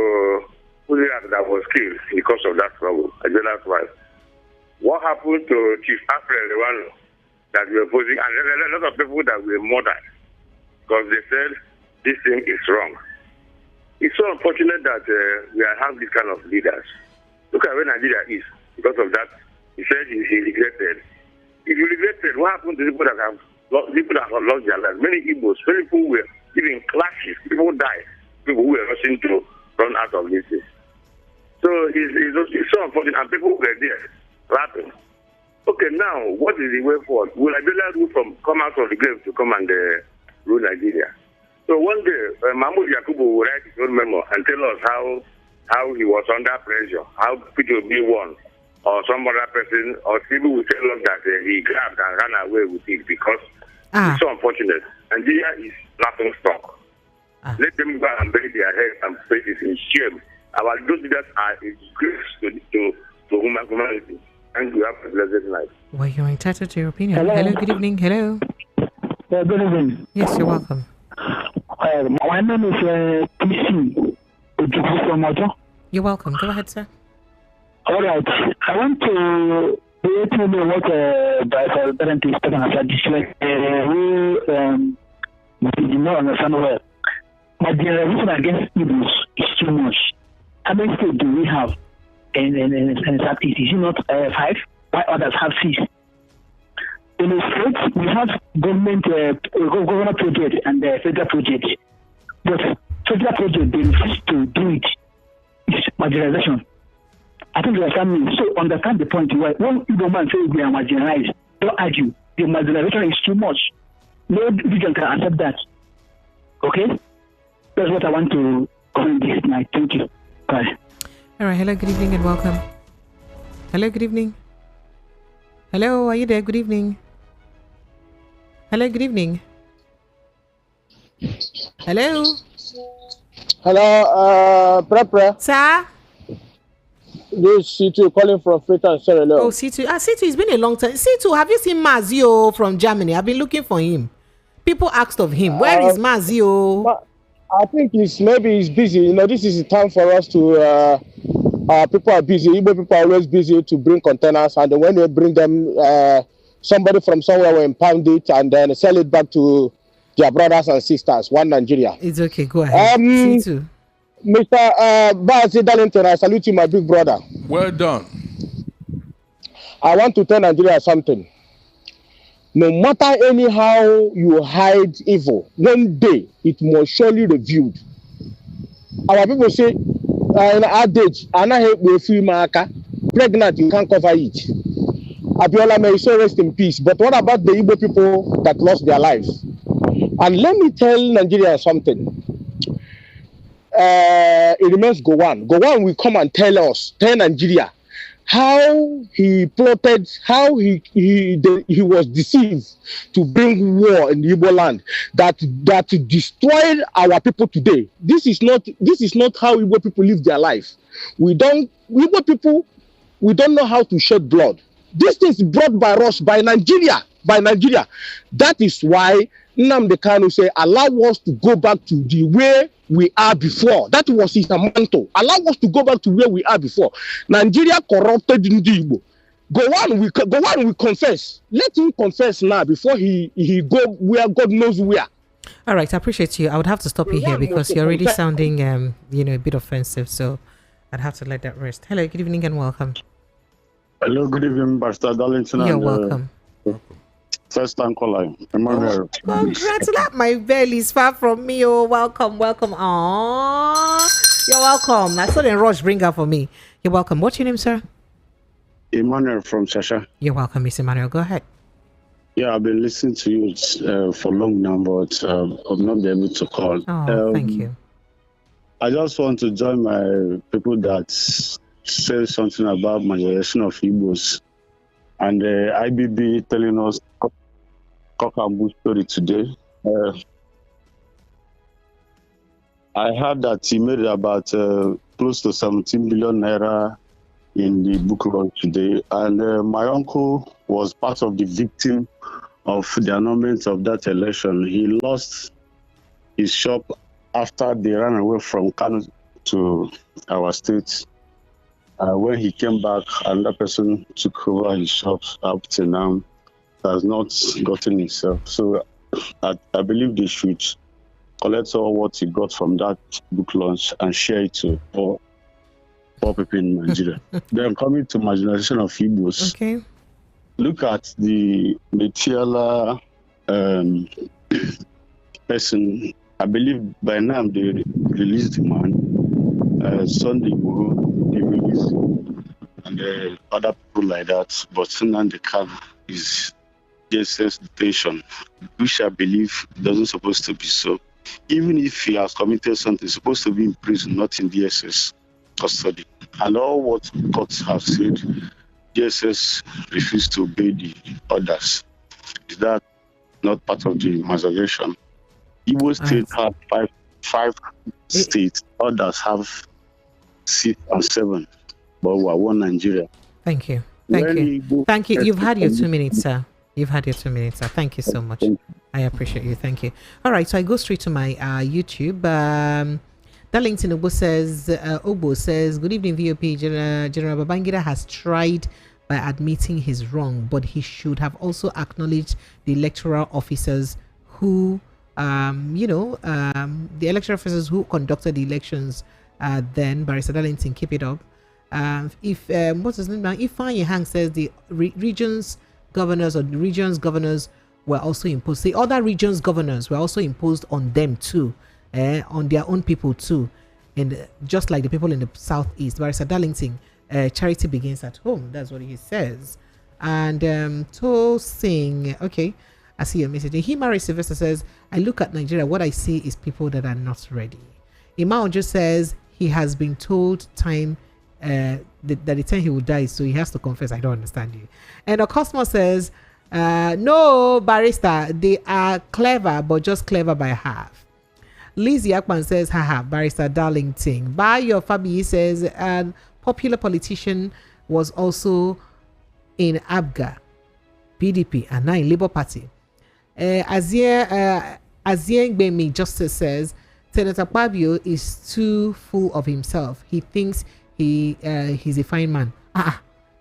H: Uziat that was killed because of that trouble? Ajola's wife. What happened to Chief Alfred, the one that we were opposing, and a lot of people that were murdered because they said this thing is wrong. It's so unfortunate that we have this kind of leaders. Look at where Nigeria is because of that. He said he regretted. If you regretted, what happened to people that have lost their lives? Many Igbos, many people were even clashes. People died. People who were rushing to run out of this. So it's so unfortunate, and people were there laughing. Okay, now what is the way forward? Will Nigeria come out of the grave to come and rule Nigeria? So one day, Mahmoud Yakubu will write his own memo and tell us how he was under pressure, how P2B won, or some other person, or people will tell us that he grabbed and ran away with it because it's so unfortunate. Nigeria is laughing stock. Let them go and bury their heads and faces in shame. Our those leaders are a disgrace to humanity. And you have a blessed night.
A: Well, you're entitled to your opinion. Hello, good evening. Hello.
K: Good evening.
A: Yes, you're welcome.
K: My name is PC.
A: You're welcome. Go ahead, sir.
K: All right. I want to let you know what the parent is talking about. This we did not understand well. But the reason against Igbos is too much. How many states do we have in Southeast? Is it not 5? Why others have 6? In the states, we have government project and federal project. But federal project, they refuse to do it. It's marginalization. I think you understand me. So understand the point. Why when Igbo man says we are marginalized, don't argue. The marginalization is too much. No region can accept that. Okay? That's what I want to comment this night. Thank you. Bye.
A: All right. Hello, good evening and welcome. Hello, good evening. Hello, are you there? Good evening. Hello, good evening. Hello.
L: Hello, Prepra.
A: Sir?
L: This C2 calling from Freetown, Sierra Leone.
A: Oh, C2. C2, it's been a long time. C2, have you seen Mazio from Germany? I've been looking for him. People asked of him, where is Mazio?
L: I think maybe he's busy. You know, this is the time for us to, people are busy. Igbo people are always busy to bring containers, and when they bring them, somebody from somewhere will impound it and then sell it back to their brothers and sisters, one Nigeria.
A: It's okay, go ahead. C2.
L: Mr. Bazi Darlington, I salute you, my big brother.
B: Well done.
L: I want to tell Nigeria something. No matter anyhow you hide evil, one day it must surely revealed. Our people say, in adage, pregnant, you can't cover it. Abiola may so rest in peace. But what about the Igbo people that lost their lives? And let me tell Nigeria something. It remains Gowon. Gowon will come and tell Nigeria how he plotted, how he was deceived to bring war in the Igbo land that destroyed our people today. This is not how Igbo people live their life. Igbo people, we don't know how to shed blood. This is brought by us, by Nigeria. That is why Nnamdi Kanu said, allow us to go back to the way we are before. That was his mantle. Allow us to go back to where we are before. Nigeria corrupted Ndi Igbo. Go on, we confess. Let him confess now before he go where God knows where.
A: All right, I appreciate you. I would have to stop you here because you're already sounding, a bit offensive. So I'd have to let that rest. Hello, good evening and welcome.
M: Hello, good evening, Pastor Darlington.
A: You're welcome.
M: First time caller, Emmanuel.
A: Congratulations, my belly is far from me. Oh, welcome. Aww, you're welcome. I saw the rush bring up for me. You're welcome. What's your name, sir?
M: Emmanuel from Shasha.
A: You're welcome, Mr. Emmanuel. Go ahead.
M: Yeah, I've been listening to you for long now, but I've not been able to call.
A: Oh, thank you.
M: I just want to join my people that say something about marginalization of Igbos and IBB telling us cock and bull story today. I heard that he made about close to 17 billion naira in the book launch today, and my uncle was part of the victim of the annulment of that election. He lost his shop after they ran away from Kano to our state. When he came back, another person took over his shop up to now, has not gotten himself. So I believe they should collect all what he got from that book launch and share it to all people in Nigeria. Then coming to marginalization of Igbos.
A: Okay.
M: Look at the Metiala person. I believe by now they released the man. Sunday they released, and other people like that. But Nnamdi Kanu is just detention, which I believe doesn't supposed to be so. Even if he has committed something, he's supposed to be in prison, not in DSS custody. And all what courts have said, DSS refused to obey the orders. Is that not part of the marginalization? Igbo state have five states, others have 6 and 7, but we are one Nigeria.
A: Thank you. Thank you. You've had your 2 minutes, sir. Thank you so much. I appreciate you. Thank you. All right, so I go straight to my YouTube. Darlington Obo says, good evening, VOP. General Babangida has tried by admitting his wrong, but he should have also acknowledged the electoral officers who, the electoral officers who conducted the elections. Then Barrister Darlington, keep it up. If what's his name now? If Fanny Hang says the regions governors or the regions governors were also imposed. The other regions governors were also imposed on them too, on their own people too, and just like the people in the southeast. Barrister Darlington, charity begins at home. That's what he says. And to sing, okay, I see your message. Himari Sylvester says, I look at Nigeria, what I see is people that are not ready. Imao just says he has been told time that the time he will die, so he has to confess. I don't understand you. And Cosmo says, no, barrister, they are clever, but just clever by half. Lizzie Akman says, haha, Barrister Darlington. Bayo Fabi says, popular politician was also in ABGA, PDP, and now in Labour Party. Azien Gbemi Justice says, Senator Pabio is too full of himself. He thinks he's a fine man.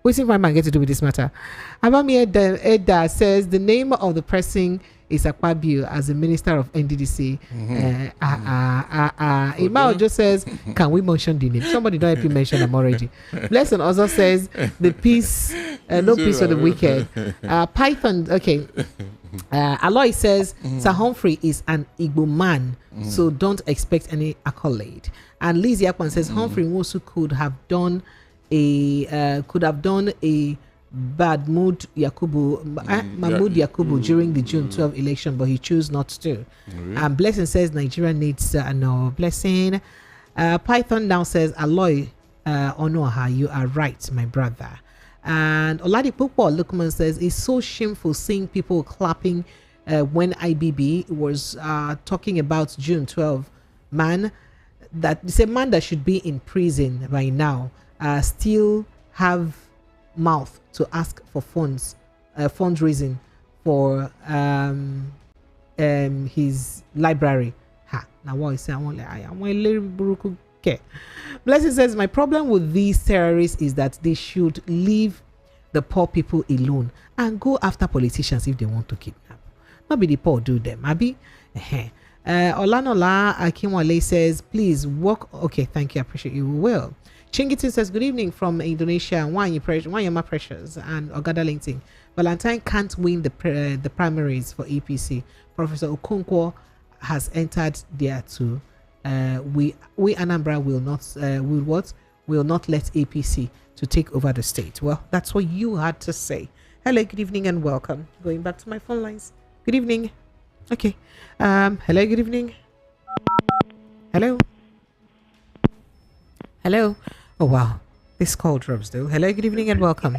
A: What's a fine man get to do with this matter? Abami Edda says the name of the person is Akpabio as the minister of NDDC. Imao just says, can we mention the name? Somebody don't help you mention them already. Blessing also says the peace, no peace for the wicked. Python, okay. Aloy says Sir Humphrey is an Igbo man, so don't expect any accolade. And Lizzie Akpan says Humphrey Nwosu could have done a Mahmoud Yakubu during the June 12 election, but he chose not to. And Blessing says Nigeria needs no Blessing. Python now says Aloy Onoha, you are right, my brother. And Oladipo Lukman says it's so shameful seeing people clapping when IBB was talking about June 12. Man, that it's a man that should be in prison right now, still have mouth to ask for fundraising for his library. Ha, now what I say, I want a little okay. Blessing says, my problem with these terrorists is that they should leave the poor people alone and go after politicians if they want to kidnap. Not be the poor do them. Abi. Olanola Akinwale says, please work. Okay, thank you. I appreciate you. We will. Chingitin says, good evening from Indonesia. Why are my precious? And Ogada Linting. Valentine can't win the primaries for APC. Professor Okonkwo has entered there too. We Anambra will not let APC to take over the state. Well, that's what you had to say. Hello, good evening and welcome. Going back to my phone lines. Good evening. Okay. Hello, good evening. Hello. Hello. Oh wow, this call drops though. Hello, good evening and welcome.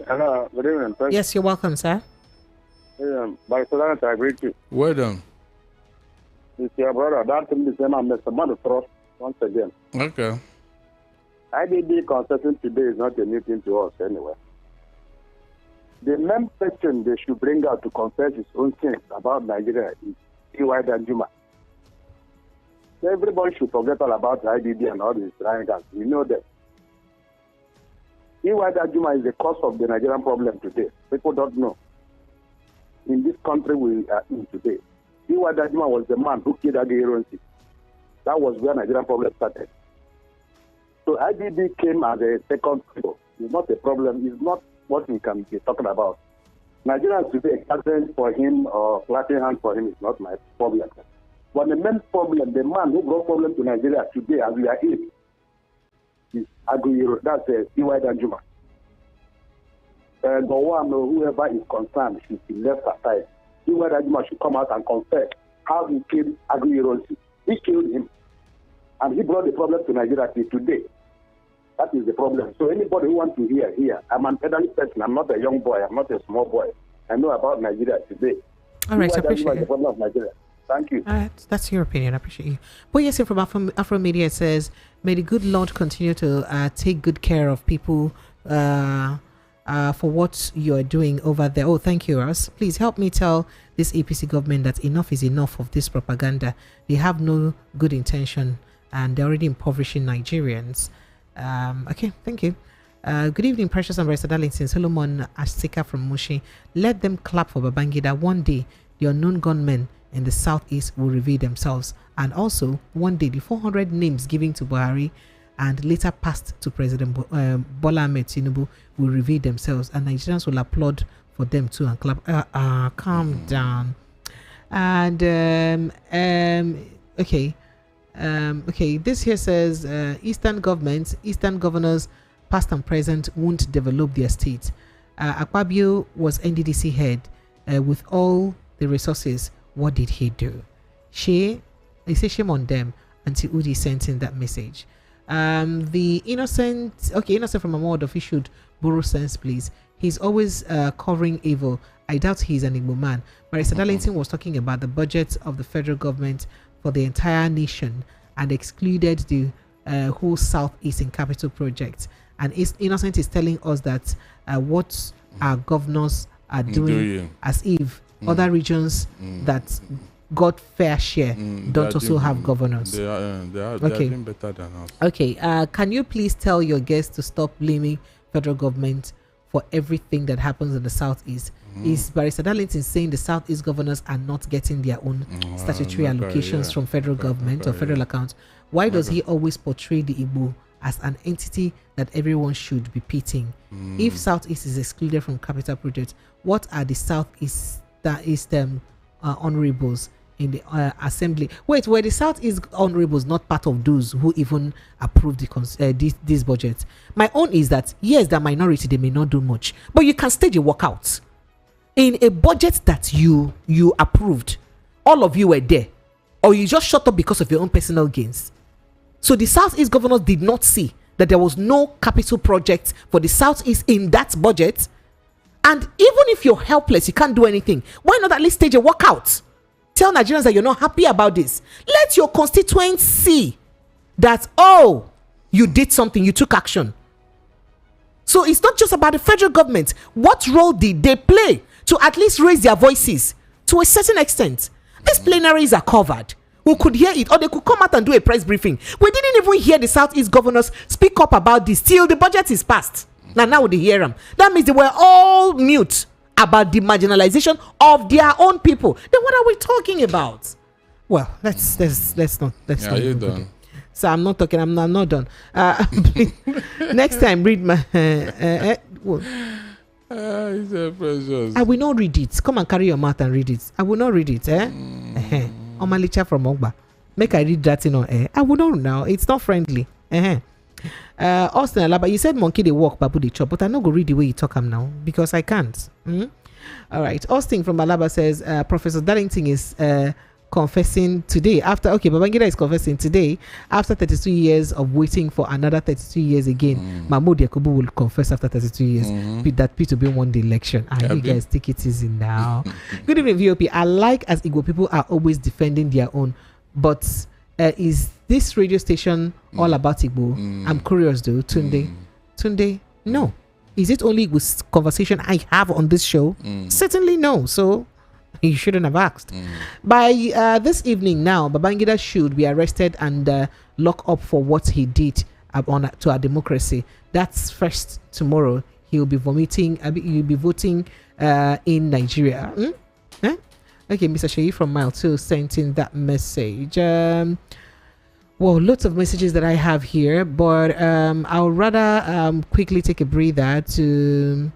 N: Hello, good evening.
A: Yes, you're welcome, sir.
N: Barcelona, I agree with you.
B: Well done.
N: It's your brother. That thing is Mr. Manufro once again.
B: Okay.
N: IDB concession today is not a new thing to us anyway. The main person they should bring out to confess his own sins about Nigeria is T.Y. Danjuma. Everybody should forget all about IDB and all these triangles. We know that. T.Y. Danjuma is the cause of the Nigerian problem today. People don't know. In this country we are in today, T.Y. Danjuma was the man who killed Aguiyi. That was where Nigerian problem started. So IDB came as a second people. It's not a problem. It's not what we can be talking about. Nigerians today, cancelled for him or clapping hands for him is not my problem. But the main problem, the man who brought problem to Nigeria today as we are here, is Aguiyi. That's T.Y. Danjuma. Gowon or whoever is concerned should be left aside. T.Y. Danjuma should come out and confess how he killed Aguiyi. He killed him. And he brought the problem to Nigeria today. That is the problem. So anybody who wants to hear, I'm an elderly person. I'm not a young boy. I'm not a small boy. I know about Nigeria today.
A: All right, I appreciate
N: the problem of Nigeria. Thank you.
A: That's your opinion. I appreciate you. But yes, from Afro Media, it says, may the good Lord continue to take good care of people for what you are doing over there. Oh, thank you, Ross. Please help me tell this APC government that enough is enough of this propaganda. They have no good intention and they're already impoverishing Nigerians. Okay, thank you. Good evening, Precious Ambassador Darlington. Solomon Astika from Mushi. Let them clap for Babangida. One day, the unknown gunmen in the southeast will reveal themselves. And also, one day, the 400 names given to Buhari and later passed to President Bola Ahmed Tinubu will reveal themselves. And Nigerians will applaud for them too and clap. Calm down. And, okay. Okay, this here says Eastern governors, past and present, won't develop their state. Akpabio was NDDC head with all the resources. What did he do? They say shame on them until Udi sent in that message. The innocent from Amawad, if he should borrow sense, please. He's always covering evil. I doubt he's an Igbo man. Marisa Darlington was talking about the budget of the federal government for the entire nation and excluded the whole Southeastern Capital Project. And Innocent is telling us that what our governors are doing as if other regions that got fair share don't also have governors.
B: They are doing better than us.
A: Okay, can you please tell your guests to stop blaming federal government for everything that happens in the Southeast? Is Barrister Darlington saying the Southeast governors are not getting their own statutory allocations from federal government or federal accounts? Why does he always portray the Igbo as an entity that everyone should be pitying? If Southeast is excluded from capital projects, what are the Southeast honorables in the assembly? Wait, were the Southeast honorables not part of those who even approved this budget? My own is that yes, the minority, they may not do much, but you can stage a walkout in a budget that you approved. All of you were there, or you just shut up because of your own personal gains. So the Southeast governors did not see that there was no capital project for the Southeast in that budget. And even if you're helpless, you can't do anything, why not at least stage a walkout? Tell Nigerians that you're not happy about this. Let your constituents see that, oh, you did something, you took action. So it's not just about the federal government. What role did they play to at least raise their voices, to a certain extent. These plenaries are covered. We could hear it, or they could come out and do a press briefing. We didn't even hear the Southeast governors speak up about this till the budget is passed. Now they hear them. That means they were all mute about the marginalization of their own people. Then what are we talking about? Well, let's not.
B: Yeah, you done.
A: So I'm not talking. I'm not done. Next time, read my.
B: It's precious.
A: I will not read it. Come and carry your mouth and read it. I will not read it. Omalicha from Ogba. Make I read that in on air. I will not now. It's not friendly. Austin Alaba, you said monkey they walk, babu they chop, but I not go read the way you talk am now because I can't. All right. Austin from Alaba says Professor Darlington is confessing today Babangida is confessing today after 32 years of waiting for another 32 years again. Mahmoud Yakubu will confess after 32 years that P2B won the election. You guys take it easy now. Good evening, VOP. I like as Igbo people are always defending their own, but is this radio station all about Igbo? I'm curious though. Tunde, no. Is it only Igbo conversation I have on this show? Certainly no. So you shouldn't have asked. By this evening now, Babangida should be arrested and locked up for what he did to our democracy. That's first tomorrow. He'll be voting in Nigeria. Okay, Mr. Sheyi from Mile 2 sent in that message. Well, lots of messages that I have here, but I'll rather quickly take a breather to...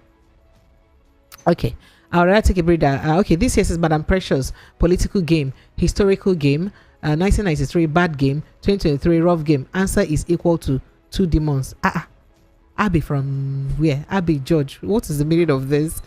A: Okay. I'll rather take a breather. Okay, this here says Madam Precious, political game, historical game, 1993 bad game, 2023 rough game. Answer is equal to 2 demons. Abby from where? Abby George. What is the meaning of this?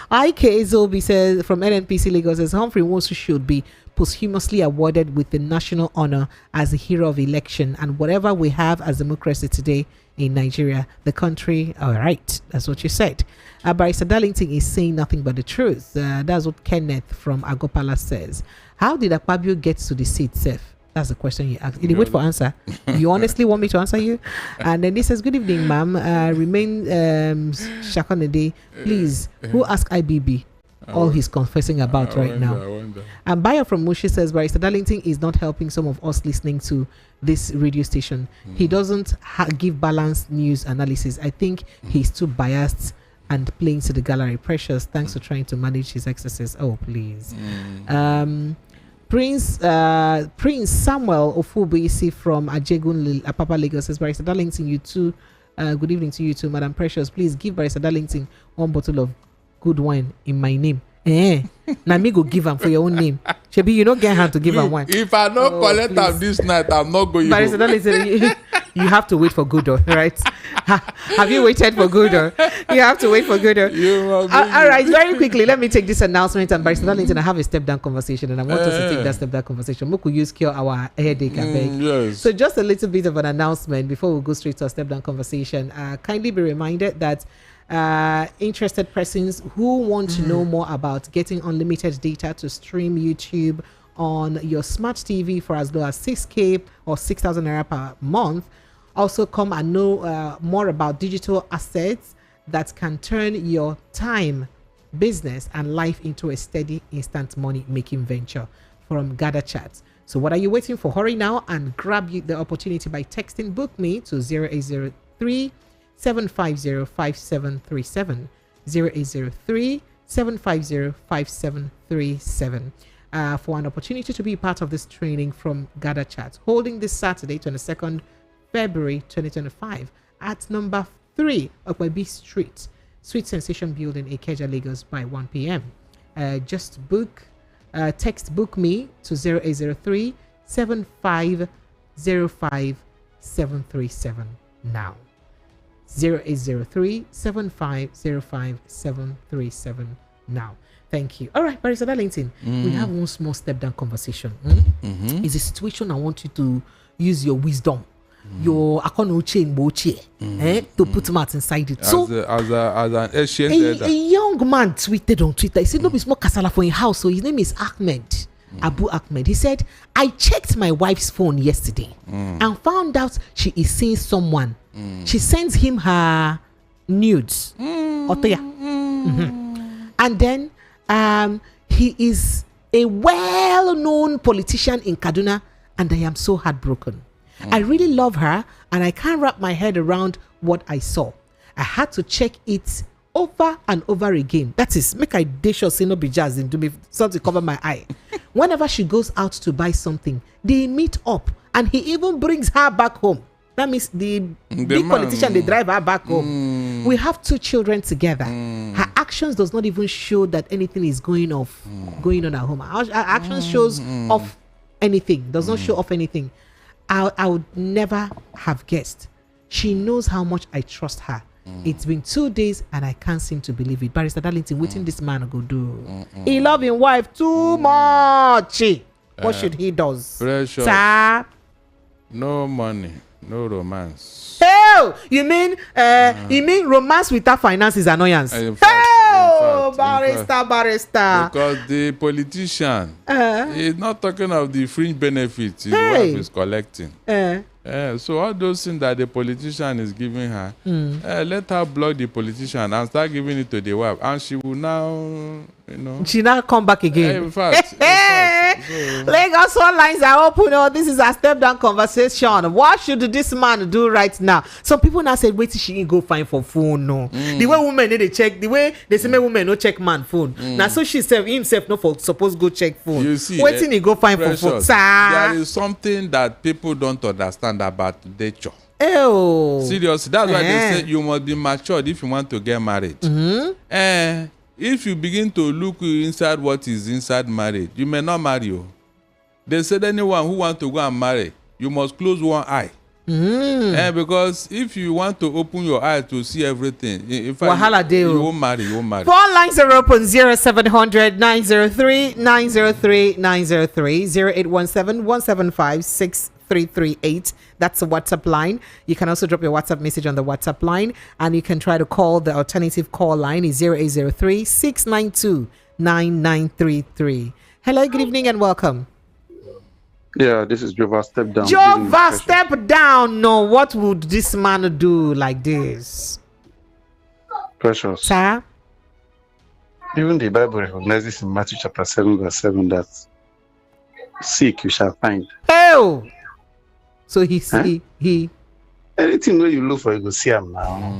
A: IK Zobi says from NNPC Lagos says Humphrey Nwosu should be posthumously awarded with the national honor as a hero of election, and whatever we have as democracy today in Nigeria, the country. All right, that's what you said. Barrister Darlington is saying nothing but the truth. That's what Kenneth from Agopala says. How did Akpabio get to the seat, Seth? That's the question you asked. Did you wait for answer? You honestly want me to answer you? And then this says, good evening, ma'am. Remain Shakonede. Please, who asked IBB? All he's confessing about now. And Bayo from Mushi says, Barrister Darlington is not helping some of us listening to this radio station. He doesn't give balanced news analysis. I think he's too biased and playing to the gallery. Precious, thanks for trying to manage his excesses. Oh, please. Prince Samuel Ofubisi from Ajegun, Apapa, Lagos says, Barrister Darlington, you too. Good evening to you too, Madam Precious. Please give Barrister Darlington 1 bottle of good wine in my name. Now me go give him for your own name. Shebi, you don't get her to give him wine.
B: If I don't collect them this night, I'm not going.
A: Barrister Darlington, you have to wait for Goodor, right? Have you waited for Goodor? You have to wait for Goodor. All right, very quickly, let me take this announcement. And Barrister Darlington, I have a step down conversation, and I want us to take that step down conversation. We could use cure our headache.
B: Yes.
A: So just a little bit of an announcement before we go straight to a step down conversation. Kindly be reminded that interested persons who want to know more about getting unlimited data to stream YouTube on your smart TV for as low as 6K or 6,000 naira per month, also come and know more about digital assets that can turn your time, business, and life into a steady instant money making venture from Gather Chat. So what are you waiting for? Hurry now and grab the opportunity by texting Book Me to 0803 750 5737 0803 750 5737 for an opportunity to be part of this training from Gather Chat, holding this Saturday, 22nd February 2025 at number 3 Okwebi Street, Sweet Sensation Building, Ikeja, Lagos by 1 p.m. Just text Book Me to 0803 750 5737 now. 0803 750 5737 now. Thank you. All right, Barrister Darlington, we have one small step down conversation. It's a situation I want you to use your wisdom, your to put mouth inside it. So,
B: as an ancient
A: a young man tweeted on Twitter. He said, "No, it's more kasala for a house." So his name is Ahmed. Abu Ahmed. He said, I checked my wife's phone yesterday and found out she is seeing someone. She sends him her nudes. And then he is a well-known politician in Kaduna, and I am so heartbroken. I really love her, and I can't wrap my head around what I saw. I had to check it over and over again. That is, make I dey sure say no be jazz and do me something cover my eye. Whenever she goes out to buy something, they meet up, and he even brings her back home. That means the big politician, they drive her back home. We have 2 children together. Her actions does not even show that anything is going on at home. Her actions shows off anything, does not show off anything. I would never have guessed. She knows how much I trust her. It's been 2 days and I can't seem to believe it. Barrister Darlington, what this man go do? He love his wife too much. What should he do?
B: Pressure.
A: Sir?
B: No money, no romance.
A: Hell, you mean romance without finance is annoyance? Barrister.
B: Because the politician is not talking of the fringe benefits his wife is collecting. So all those things that the politician is giving her, let her block the politician and start giving it to the wife, and she will now,
A: she now come back again.
B: In fact,
A: Lagos phone lines are open. This is a step down conversation. What should this man do right now? Some people now said, wait till she ain't go find for phone. No, the way women need to check, the way they say women no check man phone. Now so she himself no for supposed go check phone.
B: You see,
A: wait till he go find for phone.
B: There is something that people don't understand about nature. Seriously, that's why they say you must be matured if you want to get married. If you begin to look inside what is inside marriage, you may not marry. They said anyone who wants to go and marry, you must close one eye. Because if you want to open your eye to see everything, in fact, you won't marry. Phone
A: lines are open 0700 903 903 903 0817 175 6338. That's the WhatsApp line. You can also drop your WhatsApp message on the WhatsApp line, and you can try to call the alternative call line is 0803 692 9933. Hello, good evening and welcome.
O: Yeah, this is Jova. Step down.
A: Jova, step down. No, what would this man do like this?
O: Precious.
A: Sir?
O: Even the Bible recognizes in Matthew chapter 7 verse 7 that seek you shall find.
A: Oh! So he
O: anything where you look for, you go see him now.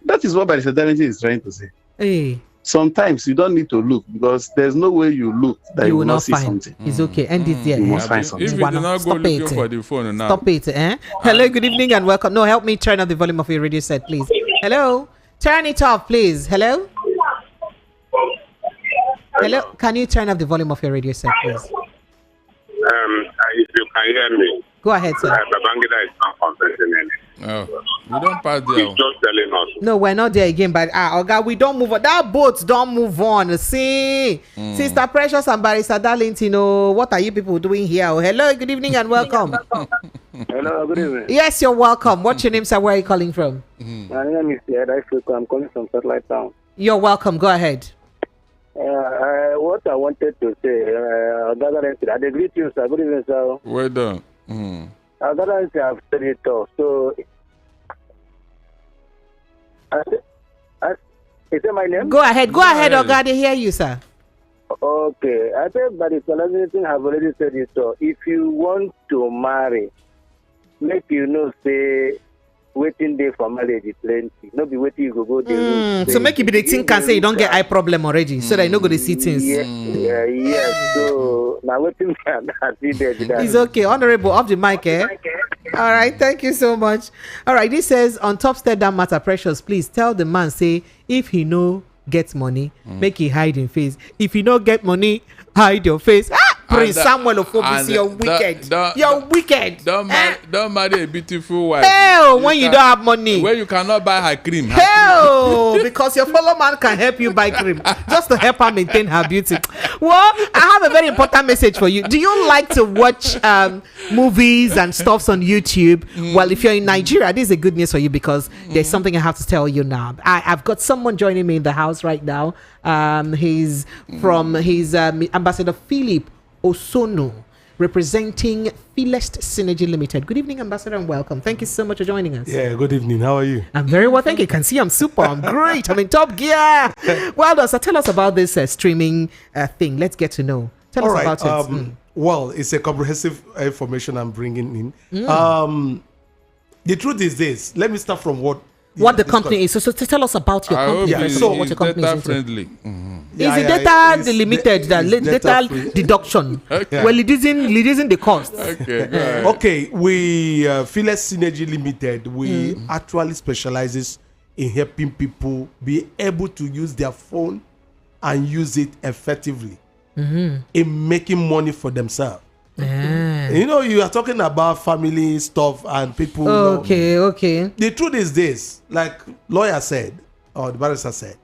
O: That is what Barrister Darlington is trying to say.
A: Hey.
O: Sometimes you don't need to look because there's no way you look that you will not see
A: find
O: something.
A: It's okay. End it there.
O: You must find something.
B: If you do not go looking for the phone now.
A: Stop it. Hello, good evening and welcome. No, help me turn up the volume of your radio set, please. Hello? Turn it off, please. Hello? Hello? Can you turn up the volume of your radio set, please?
H: If you can hear me.
A: Go ahead, sir.
H: Babangida is not confessing anything.
B: We don't pass there.
H: He's just telling us.
A: No, we're not there again, but God, we don't move on. That boat don't move on. See, Sister Precious and Barrister Darlington, what are you people doing here? Hello, good evening and welcome.
N: Hello, good evening.
A: Yes, you're welcome. What's your name, sir? Where are you calling from?
N: My name is Ed. I'm calling from Satellite Town.
A: You're welcome. Go ahead.
N: What I wanted to say, I agree with you, sir. Good evening, sir.
B: Well done.
N: I've said it all. So, is that my name?
A: Go ahead, Oga. They hear you, sir.
N: Okay. I think Barrister Darlington have already said it all. If you want to marry, make say waiting day for marriage is plenty. Not be waiting you go there.
A: So make it be the thing can say you don't get eye problem already, so that you no go to see things.
N: Yes. So now waiting I see there.
A: It's okay, honorable off the mic, All right, thank you so much. All right, this says on top step down matter, Precious, please tell the man say if he no get money, make he hide in face. If he no get money, hide your face. Prince Samuel Ofobusi, you're wicked. You're wicked.
B: Don't marry a beautiful wife.
A: Hell, when you don't have money.
B: When you cannot buy her cream.
A: Hell, because your fellow man can help you buy cream just to help her maintain her beauty. Well, I have a very important message for you. Do you like to watch movies and stuffs on YouTube? Well, if you're in Nigeria, this is a good news for you because there's something I have to tell you now. I've got someone joining me in the house right now. He's from Ambassador Philip Osono. representing Philest Synergy Limited. Good evening, Ambassador, and welcome. Thank you so much for joining us.
P: Yeah, good evening. How are you?
A: I'm very well, thank you. You can see I'm super. I'm great. I'm in top gear. Well done. So tell us about this streaming thing. Let's get to know. Tell us about it.
P: Well, it's a comprehensive information I'm bringing in. The truth is this. Let me start from what
A: the company is. So tell us about your company. What your company is
B: friendly.
A: Is it data limited? Data deduction.
B: Okay.
A: Well, it isn't the cost.
B: Okay.
P: Okay. We Philest Synergy Limited. We actually specializes in helping people be able to use their phone and use it effectively in making money for themselves. You know, you are talking about family stuff and people.
A: Okay.
P: The truth is this, like lawyer said, or the barrister said,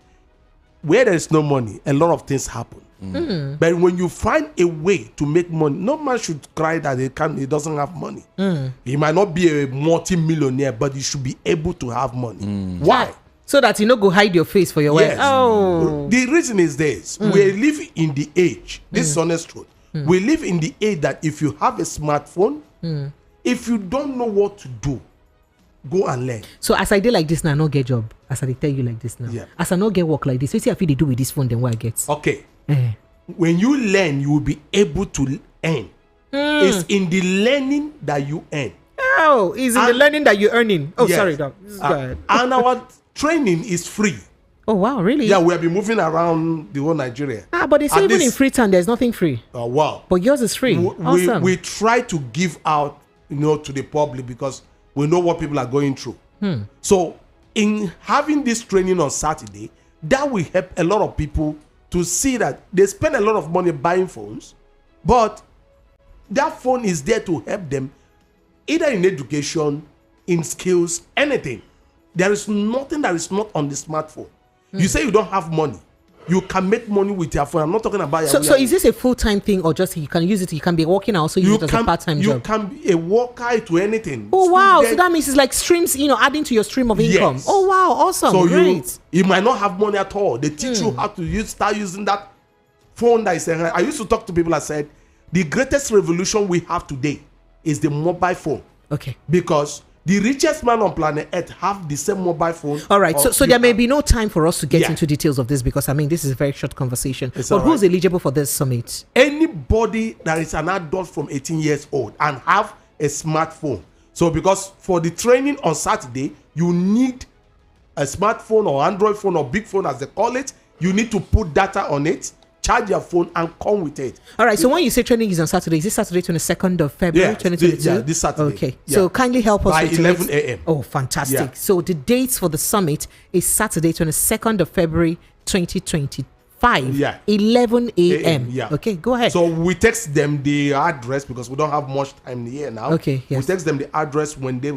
P: where there is no money, a lot of things happen. But when you find a way to make money, no man should cry that he doesn't have money. He might not be a multi-millionaire, but you should be able to have money. Why?
A: So that you no go hide your face for your wife. Oh.
P: The reason is this. We live in the age, this is honest truth. We live in the age that if you have a smartphone, if you don't know what to do, go and learn.
A: So as I did like this now, I no get job. As I tell you like this now. As I no get work like this, you see if they do with this phone, then what I get.
P: Okay. When you learn, you will be able to earn. It's in the learning that you earn.
A: Oh, it's in the learning that you're earning. Oh,
P: yes.
A: sorry, Doc.
P: And our training is free.
A: Oh, wow, really?
P: Yeah, we have been moving around the whole Nigeria.
A: But they say even in free time, there's nothing free.
P: Oh, wow.
A: But yours is free. Awesome.
P: We try to give out, to the public because we know what people are going through. So, in having this training on Saturday, that will help a lot of people to see that they spend a lot of money buying phones, but that phone is there to help them either in education, in skills, anything. There is nothing that is not on the smartphone. You say you don't have money. You can make money with your phone. I'm not talking about
A: So is this a full-time thing or just you can use it, you can be working and also use it as a part-time job?
P: You can be a worker to anything.
A: Oh, wow. So that means it's like streams, adding to your stream of income.
P: Yes.
A: Oh, wow. Awesome.
P: So
A: great.
P: you might not have money at all. They teach you how to start using that phone that is. I used to talk to people that said, the greatest revolution we have today is the mobile phone.
A: Okay.
P: Because the richest man on planet Earth have the same mobile phone.
A: All right. So there may be no time for us to get into details of this because, this is a very short conversation. But who's eligible for this summit?
P: Anybody that is an adult from 18 years old and have a smartphone. So because for the training on Saturday, you need a smartphone or Android phone or big phone as they call it. You need to put data on it, charge your phone and come with it.
A: All right. So when you say training is on Saturday, is this Saturday 22nd of February 2022?
P: This Saturday.
A: Okay. So kindly help us
P: by
A: with
P: 11 a.m.
A: Oh, fantastic. So the dates for the summit is Saturday 22nd of February 2025. 11 a.m. Okay, go ahead.
P: So we text them the address because we don't have much time here now.
A: Okay, yes.
P: We text them the address when they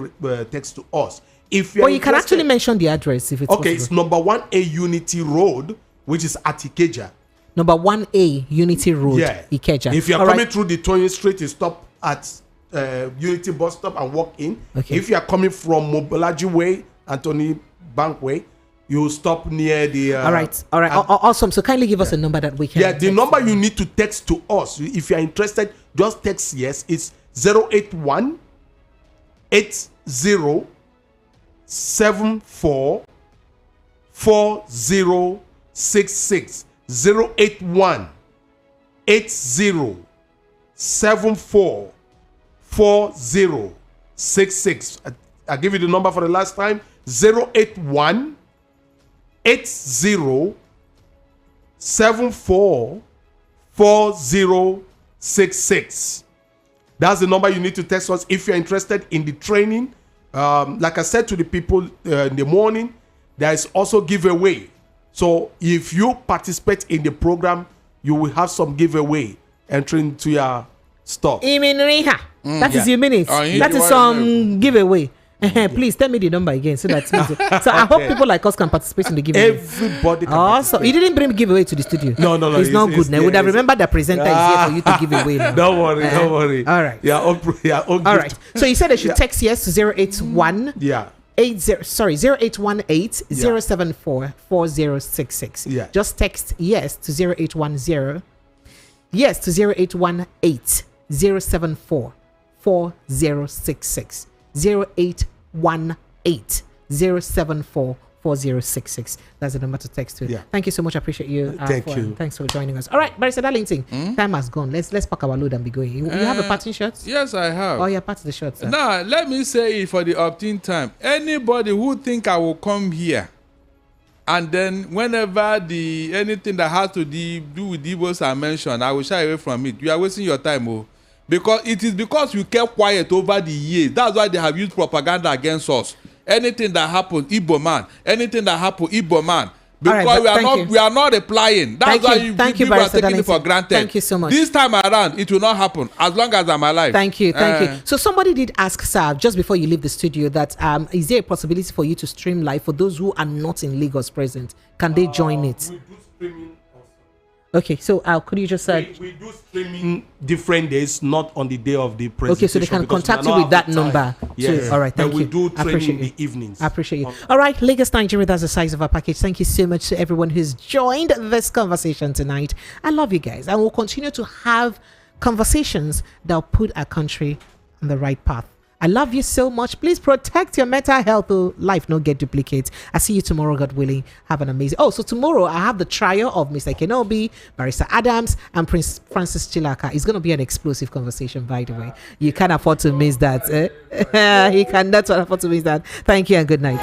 P: text to us. If
A: you can actually mention the address if it's possible.
P: It's number 1A Unity Road, which is at Ikeja.
A: Number 1A Unity Road, Ikeja.
P: If you're coming through the Tony Street, you stop at Unity bus stop and walk in.
A: Okay.
P: If you are coming from Mobolaji Way, Anthony Bankway, you stop near the.
A: All right. Awesome. So kindly give us a number that we can.
P: The number you need to text to us if you are interested. Just text yes. It's 081 80 74 4066. 081 80 74 4066. I'll give you the number for the last time. 081 80 74 4066. That's the number you need to text us if you're interested in the training. Like I said to the people in the morning, there is also giveaway. So if you participate in the program, you will have some giveaway entering to your store.
A: That is your minutes. That is some giveaway. Please tell me the number again so that so I hope people like us can participate in the giveaway.
P: Everybody can
A: participate. You didn't bring giveaway to the studio.
P: No.
A: It's not good. Now would have remembered the presenter is here for you to give away now.
P: Don't worry.
A: All right.
P: All
A: right. So you said they should text yes to 081 0818 074 4066. Just text yes to 0810 yes to 0818 074 4066. 0818 074 4066. That's the number to text to.
P: Yeah.
A: Thank you so much. I appreciate you.
P: Thank you.
A: Thanks for joining us. All right, Barrister Darlington, time has gone. Let's pack our load and be going. You have a parting shot?
B: Yes, I have.
A: Oh, yeah, part the shot, sir.
B: Now, let me say it for the opt-in time. Anybody who think I will come here and then whenever anything that has to do with Igbos are mentioned, I will shy away from it. You are wasting your time, oh. Because it is because you kept quiet over the years. That's why they have used propaganda against us. Anything that happened, Igbo man. Anything that happened, Igbo man. Because
A: right,
B: we are not replying. That's why people are taking it for granted.
A: Thank you so much.
B: This time around, it will not happen as long as I'm alive.
A: Thank you. So somebody did ask, sir, just before you leave the studio, that is there a possibility for you to stream live for those who are not in Lagos present? Can they join it?
P: We do streaming.
A: Okay, so could you just say
P: we do streaming different days, not on the day of the presentation.
A: Okay, so they can contact you with that number.
P: Yes.
A: All right, thank you.
P: We do training in the
A: evenings.
P: I
A: appreciate you. All right, Lagos, Nigeria, that's the size of our package. Thank you so much to everyone who's joined this conversation tonight. I love you guys. And we'll continue to have conversations that will put our country on the right path. I love you so much. Please protect your mental health. Life no get duplicate. I see you tomorrow, God willing. Have an amazing. Oh, so tomorrow I have the trial of Mr. Kenobi, Barrister Adams, and Prince Francis Chilaka. It's going to be an explosive conversation, by the way. You can't afford to miss that. You cannot afford to miss that. Thank you and good night.